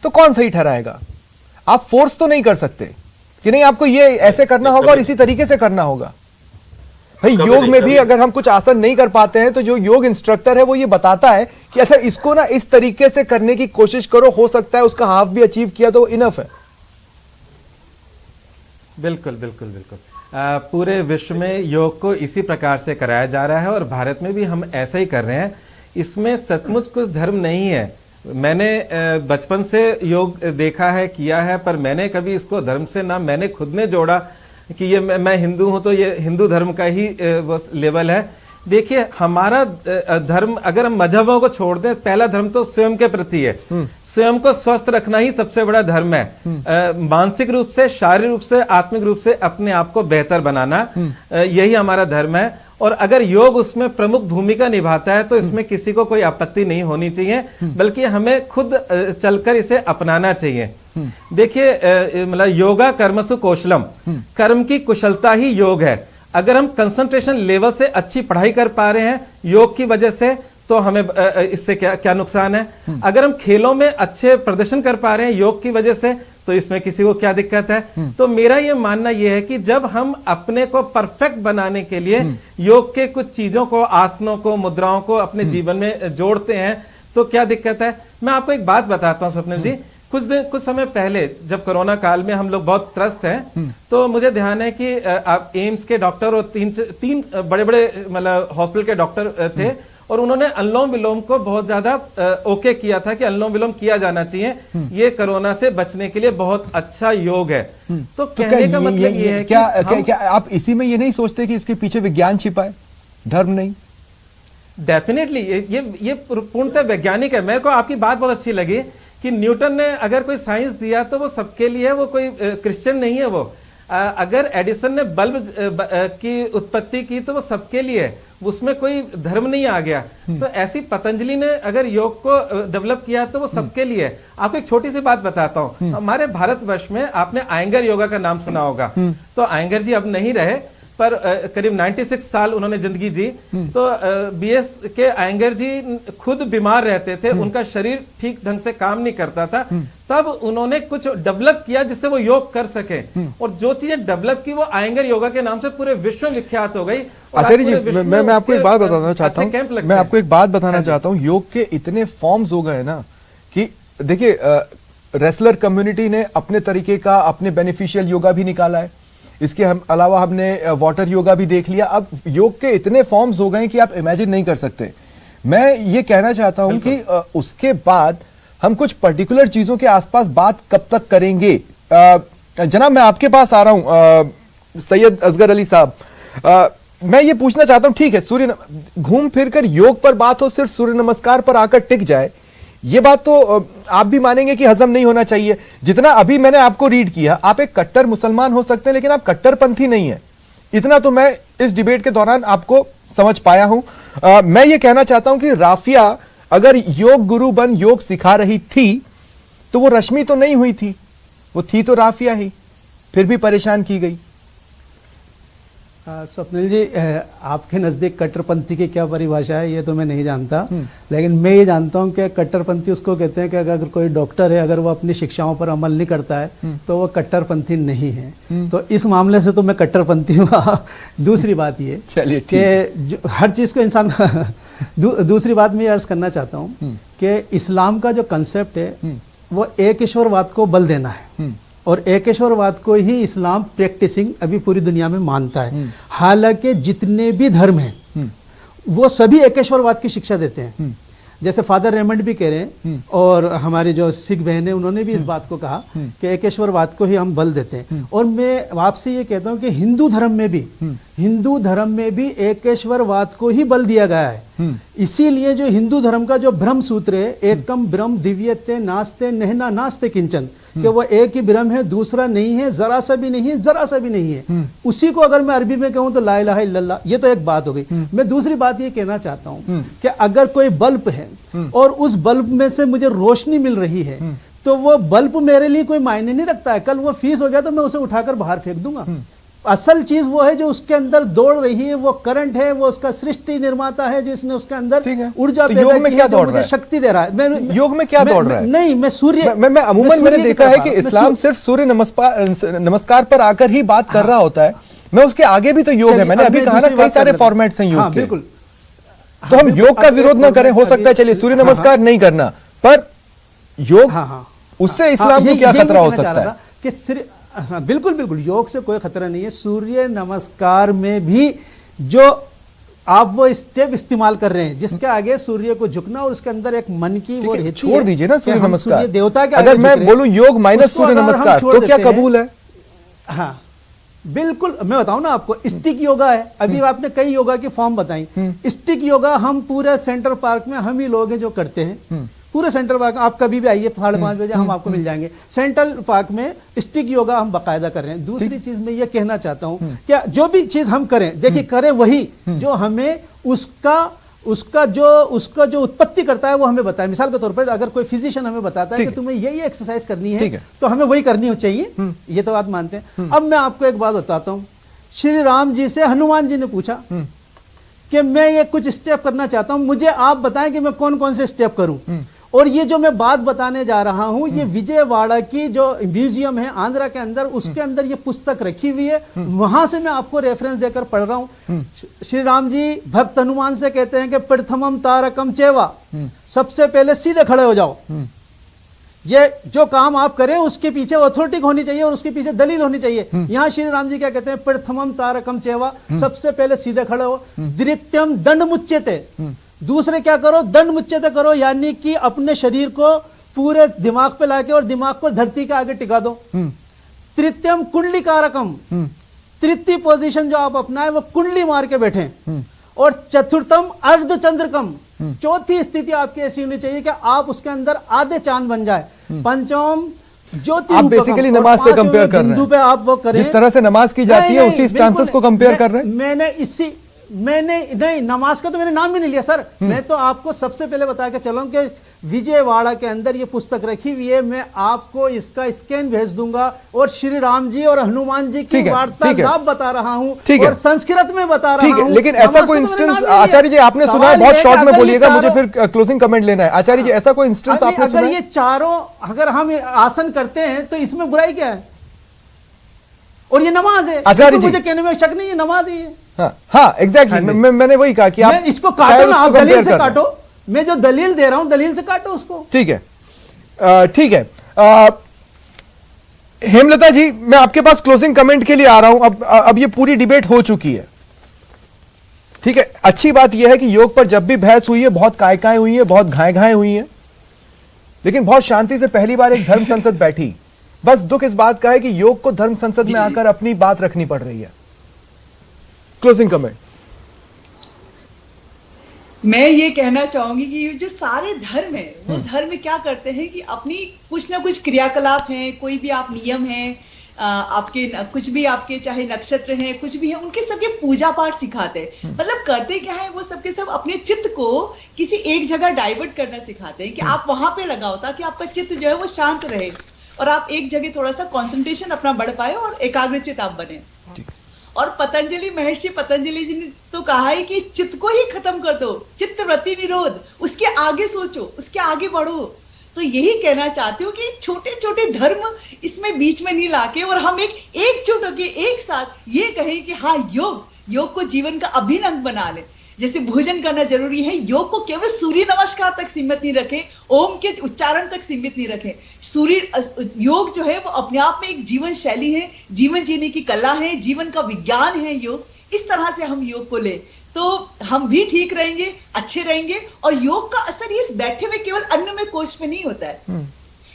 तो कौन सही ठहराएगा? आप फोर्स तो नहीं कर सकते कि नहीं आपको ये ऐसे करना होगा और इसी तरीके से करना होगा। भाई योग में भी अगर हम कुछ आसन नहीं कर पाते हैं तो जो योग इंस्ट्रक्टर है वो ये बताता है कि अच्छा, इसको ना इस तरीके से करने की कोशिश करो, हो सकता है उसका हाफ भी अचीव किया तो इनफ है। बिल्कुल बिल्कुल बिल्कुल। पूरे विश्व में योग को इसी प्रकार से कराया जा रहा है और भारत में भी हम ऐसा ही कर रहे हैं। इसमें सचमुच कुछ धर्म नहीं है। मैंने बचपन से योग देखा है, किया है, पर मैंने कभी इसको धर्म से ना मैंने खुद ने जोड़ा कि ये मैं हिंदू हूं तो ये हिंदू धर्म का ही वो लेवल है। देखिए, हमारा धर्म, अगर हम मजहबों को छोड़ दें, पहला धर्म तो स्वयं के प्रति है। स्वयं को स्वस्थ रखना ही सबसे बड़ा धर्म है। मानसिक रूप से, शारीरिक रूप से, आत्मिक रूप से अपने आप को बेहतर बनाना, यही हमारा धर्म है। और अगर योग उसमें प्रमुख भूमिका निभाता है तो इसमें किसी को कोई आपत्ति नहीं होनी चाहिए, बल्कि हमें खुद चलकर इसे अपनाना चाहिए। देखिए, मतलब योगा कर्मसु कौशलम, कर्म की कुशलता ही योग है। अगर हम कंसंट्रेशन लेवल से अच्छी पढ़ाई कर पा रहे हैं योग की वजह से, तो हमें इससे क्या नुकसान है? अगर हम खेलों में अच्छे प्रदर्शन कर पा रहे हैं योग की वजह से, तो इसमें किसी को क्या दिक्कत है? तो मेरा ये मानना यह है कि जब हम अपने को परफेक्ट बनाने के लिए योग के कुछ चीजों को, आसनों को, मुद्राओं को अपने जीवन में जोड़ते हैं तो क्या दिक्कत है? मैं आपको एक बात बताता हूं स्वप्निल जी। कुछ समय पहले जब कोरोना काल में हम लोग बहुत त्रस्त हैं, तो मुझे ध्यान है कि आप एम्स के डॉक्टर और तीन बड़े बड़े मतलब हॉस्पिटल के डॉक्टर थे, और उन्होंने अनुलोम विलोम को बहुत ज्यादा ओके किया था कि अनुलोम विलोम किया जाना चाहिए, ये कोरोना से बचने के लिए बहुत अच्छा योग है। तो कहने का मतलब ये है कि क्या आप इसी में ये नहीं सोचते कि इसके पीछे विज्ञान छिपा है, धर्म नहीं? डेफिनेटली ये पूर्णतः वैज्ञानिक है। मेरे को आपकी बात बहुत अच्छी लगी कि न्यूटन ने अगर कोई साइंस दिया तो वो सबके लिए, वो कोई क्रिश्चियन नहीं है वो। अगर एडिसन ने बल्ब की उत्पत्ति की तो वो सबके लिए है, उसमें कोई धर्म नहीं आ गया। तो ऐसी पतंजलि ने अगर योग को डेवलप किया तो वो सबके लिए है। आपको एक छोटी सी बात बताता हूँ, हमारे भारतवर्ष में आपने आयंगर योगा का नाम सुना होगा। तो आयंगर जी अब नहीं रहे, पर करीब 96 साल उन्होंने जिंदगी जी। तो बीएस के आयंगर जी खुद बीमार रहते थे, उनका शरीर ठीक ढंग से काम नहीं करता था। तब उन्होंने कुछ डेवलप किया जिससे वो योग कर सके, और जो चीजें डेवलप की वो आयंगर योगा के नाम से पूरे विश्व में विख्यात हो गई। आचार्य जी, मैं आपको एक बात बताना चाहता हूँ, मैं आपको एक बात बताना चाहता हूँ, योग के इतने फॉर्म्स हो गए ना कि देखिए, रेसलर कम्युनिटी ने अपने तरीके का अपने बेनिफिशियल योगा भी निकाला है, इसके अलावा हमने वाटर योगा भी देख लिया। अब योग के इतने फॉर्म्स हो गए कि आप इमेजिन नहीं कर सकते। मैं ये कहना चाहता हूं कि उसके बाद हम कुछ पर्टिकुलर चीजों के आसपास बात कब तक करेंगे। जनाब, मैं आपके पास आ रहा हूं, सैयद असगर अली साहब, मैं ये पूछना चाहता हूं, ठीक है, सूर्य घूम फिर कर योग पर बात हो, सिर्फ सूर्य नमस्कार पर आकर टिक जाए, ये बात तो आप भी मानेंगे कि हजम नहीं होना चाहिए। जितना अभी मैंने आपको रीड किया, आप एक कट्टर मुसलमान हो सकते हैं लेकिन आप कट्टरपंथी नहीं है, इतना तो मैं इस डिबेट के दौरान आपको समझ पाया हूं। मैं ये कहना चाहता हूं कि राफिया अगर योग गुरु बन योग सिखा रही थी तो वो रश्मि तो नहीं हुई थी, वो थी तो राफिया ही, फिर भी परेशान की गई। स्वप्निल जी, आपके नज़दीक कट्टरपंथी की क्या परिभाषा है ये तो मैं नहीं जानता, लेकिन मैं ये जानता हूँ कि कट्टरपंथी उसको कहते हैं कि अगर कोई डॉक्टर है, अगर वो अपनी शिक्षाओं पर अमल नहीं करता है तो वो कट्टरपंथी नहीं है। तो इस मामले से तो मैं कट्टरपंथी हूँ। दूसरी बात ये कि हर चीज़ को इंसान दूसरी बात मैं अर्ज करना चाहता हूँ कि इस्लाम का जो कंसेप्ट है वो एक ईश्वरवाद को बल देना है, और एकेश्वरवाद को ही इस्लाम प्रैक्टिसिंग अभी पूरी दुनिया में मानता है। हालांकि जितने भी धर्म हैं वो सभी एकेश्वरवाद की शिक्षा देते हैं, जैसे फादर रेमंड भी कह रहे हैं, और हमारे जो सिख बहन है उन्होंने भी इस बात को कहा कि एकेश्वरवाद को ही हम बल देते हैं। और मैं आपसे ये कहता हूं कि हिंदू धर्म में भी एकेश्वरवाद को ही बल दिया गया है। इसीलिए जो हिंदू धर्म का जो ब्रह्म सूत्र है, एकम ब्रह्म दिव्यते नास्ते नहना नास्ते किंचन, कि वो एक ही ब्रह्म है, दूसरा नहीं है, जरा सा भी नहीं है, जरा सा भी नहीं है। उसी को अगर मैं अरबी में कहूं तो ला इलाहा इल्लल्लाह, ये तो एक बात हो गई। मैं दूसरी बात ये कहना चाहता हूं कि अगर कोई बल्ब है और उस बल्ब में से मुझे रोशनी मिल रही है तो वो बल्ब मेरे लिए कोई मायने नहीं रखता है। कल वो फीस हो गया तो मैं उसे उठाकर बाहर फेंक दूंगा। असल चीज वो है जो उसके अंदर दौड़ रही है, वो करंट है, वो उसका सृष्टि निर्माता है जिसने उसके अंदर ऊर्जा पैदा की है, जो मुझे शक्ति दे रहा है। योग में क्या दौड़ रहा है? नहीं, मैं सूर्य, मैं अमूमन मैंने देखा है कि इस्लाम सिर्फ सूर्य नमस्कार पर आकर ही बात कर रहा होता है। मैं उसके आगे भी तो योग है, मैंने अभी कहा ना कई सारे फॉर्मेट्स हैं योग के। बिल्कुल, तो हम योग का विरोध ना करें, हो सकता है चलिए सूर्य नमस्कार नहीं करना, पर योग उससे इस्लाम को क्या खतरा हो सकता है? कि बिल्कुल बिल्कुल योग से कोई खतरा नहीं है। सूर्य नमस्कार में भी जो आप वो स्टेप इस्तेमाल कर रहे हैं जिसके आगे सूर्य को झुकना और उसके अंदर एक मन की वो रहती है। छोड़ दीजिए ना सूर्य नमस्कार, देवता के अगर मैं बोलूं योग माइनस सूर्य नमस्कार तो क्या कबूल है? हाँ बिल्कुल, मैं बताऊं ना आपको, स्टिक योगा है। अभी आपने कई योगा की फॉर्म बताई। स्टिक योगा हम पूरे सेंट्रल पार्क में हम ही लोग हैं जो करते हैं। पूरे सेंट्रल पार्क, आप कभी भी आइए 5:30 बजे, हम आपको मिल जाएंगे। सेंट्रल पार्क में स्टिक योगा हम बाकायदा कर रहे हैं। दूसरी चीज मैं ये कहना चाहता हूं कि जो भी चीज हम करें, देखिए करें वही जो हमें उसका जो उत्पत्ति करता है वो हमें बताए। मिसाल के तौर पर अगर कोई फिजिशियन हमें बताता है कि तुम्हें यही एक्सरसाइज करनी है तो हमें वही करनी हो चाहिए, ये तो बात मानते हैं। अब मैं आपको एक बात बताता हूं। श्री राम जी से हनुमान जी ने पूछा कि मैं ये कुछ स्टेप करना चाहता हूं, मुझे आप बताएं कि मैं कौन कौन से स्टेप करूं। और ये जो मैं बात बताने जा रहा हूं, ये विजयवाड़ा की जो म्यूजियम है आंध्रा के अंदर, उसके अंदर ये पुस्तक रखी हुई है। वहां से मैं आपको रेफरेंस देकर पढ़ रहा हूं। श्री राम जी भक्त हनुमान से कहते हैं कि प्रथमम तारकम चेवा, सबसे पहले सीधे खड़े हो जाओ। ये जो काम आप करें उसके पीछे ऑथोरिटी होनी चाहिए और उसके पीछे दलील होनी चाहिए। यहां श्री राम जी क्या कहते हैं? प्रथमम तारकम चेवा, सबसे पहले सीधे खड़े हो। द्वितीयम दंड मुच्यते, दूसरे क्या करो? दंड मुच्यते करो, यानी कि अपने शरीर को पूरे दिमाग पे लाके और दिमाग को धरती के आगे टिका दो। तृतीयम कुंडली कारकम, तृतीय पोजीशन जो आप अपनाए वो कुंडली मार के बैठे। और चतुर्थम अर्धचंद्रकम, चौथी स्थिति आपकी ऐसी होनी चाहिए कि आप उसके अंदर आधे चांद बन जाए। पंचम ज्योति आप रूप बेसिकली का, नमाज से पांचवें कंपेयर कर रहे बिंदु हैं। पे आप वो करें, जिस तरह से नमाज की जाती है नहीं, उसी स्टांसेस बिल्कुल को कंपेयर कर रहे हैं। मैंने नहीं, नमाज का तो मैंने नाम भी नहीं लिया सर। मैं तो आपको सबसे पहले बता के चलूं कि विजयवाड़ा के अंदर ये पुस्तक रखी हुई है, मैं आपको इसका स्कैन भेज दूंगा और श्री राम जी और हनुमान जी की वार्तालाप बता रहा हूं और संस्कृत में बता रहा हूं। लेकिन ऐसा कोई इंस्टेंस आचार्य जी आपने सुना है, बहुत शॉर्ट में बोलिएगा, मुझे फिर क्लोजिंग कमेंट लेना है। आचार्य जी ऐसा कोई इंस्टेंस आपने सुना है? अगर ये चारों अगर हम आसन करते हैं तो इसमें बुराई क्या है? और ये नमाज है आचार्य जी, मुझे कहने में शक नहीं है, नमाज ही है। हाँ एग्जैक्टली, मैंने वही कहा कि आप इसको काटो ना, आप दलील से काटो, मैं जो दलील दे रहा हूं दलील से काटो उसको। ठीक है, ठीक है। हेमलता जी, मैं आपके पास क्लोजिंग कमेंट के लिए आ रहा हूं। अब ये पूरी डिबेट हो चुकी है, ठीक है। अच्छी बात यह है कि योग पर जब भी बहस हुई है बहुत काय हुई है, बहुत घाय हुई है, लेकिन बहुत शांति से पहली बार एक धर्म संसद बैठी। बस दुख इस बात का है कि योग को धर्म संसद में आकर अपनी बात रखनी पड़ रही है। Closing comment. मैं ये कहना चाहूंगी कि ये जो सारे धर्म है वो धर्म क्या करते हैं कि अपनी कुछ ना कुछ क्रियाकलाप हैं, कोई भी आप नियम हैं, आपके कुछ भी आपके चाहे नक्षत्र हैं, कुछ भी है, उनके सबके पूजा पाठ सिखाते हैं। मतलब करते क्या है वो सबके सब अपने चित्त को किसी एक जगह डाइवर्ट करना सिखाते हैं कि आप वहां पे लगाओ ताकि आपका चित्त जो है वो शांत रहे और आप एक जगह थोड़ा सा कंसंट्रेशन अपना बढ़ पाए और एकाग्रचित आप बने। और पतंजलि महर्षि पतंजलि जी ने तो कहा है कि चित्त को ही खत्म कर दो, चित्त वृत्ति निरोध, उसके आगे सोचो, उसके आगे बढ़ो। तो यही कहना चाहती हूँ कि छोटे छोटे धर्म इसमें बीच में नहीं लाके और हम एकजुट होके एक साथ ये कहें कि हाँ योग को जीवन का अभिन्न अंग बना ले। जैसे भोजन करना जरूरी है, योग को केवल सूर्य नमस्कार तक सीमित नहीं रखें, ओम के उच्चारण तक सीमित नहीं रखें। योग जो है वो अपने आप में एक जीवन शैली है, जीवन जीने की कला है, जीवन का विज्ञान है योग। इस तरह से हम योग को ले तो हम भी ठीक रहेंगे, अच्छे रहेंगे। और योग का असर इस बैठे हुए केवल अन्नमय कोश में नहीं होता है,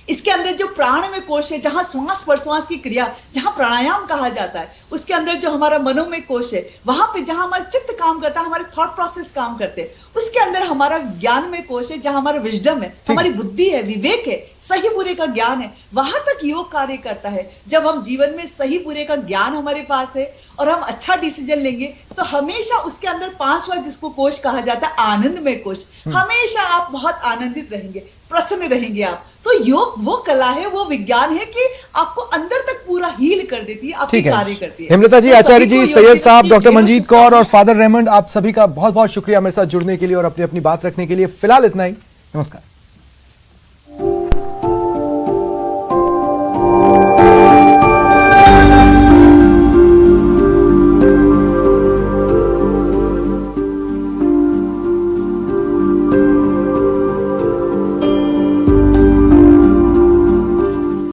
इसके अंदर जो प्राणमय कोश है, जहां श्वास प्रश्वास की क्रिया, जहां प्राणायाम कहा जाता है, उसके अंदर जो हमारा मनोमय कोश है, वहां पे जहां हमारा चित्त काम करता है, हमारे थॉट प्रोसेस काम करते हैं, उसके अंदर हमारा ज्ञानमय कोश है, जहां हमारा विजडम है, हमारी बुद्धि है, विवेक है, सही बुरे का ज्ञान है, वहां तक योग कार्य करता है। जब हम जीवन में सही बुरे का ज्ञान हमारे पास है और हम अच्छा डिसीजन लेंगे तो हमेशा उसके अंदर पांचवा जिसको कोश कहा जाता है आनंदमय कोश, हमेशा आप बहुत आनंदित रहेंगे, प्रसन्न रहेंगे आप। तो योग वो कला है, वो विज्ञान है कि आपको अंदर तक पूरा हील कर देती है, आपकी कार्य करती है। हेमलता जी, आचार्य जी, सैयद साहब, डॉक्टर मंजीत कौर और फादर रेमंड, आप सभी का बहुत बहुत शुक्रिया मेरे साथ जुड़ने के लिए और अपनी अपनी बात रखने के लिए। फिलहाल इतना ही, नमस्कार।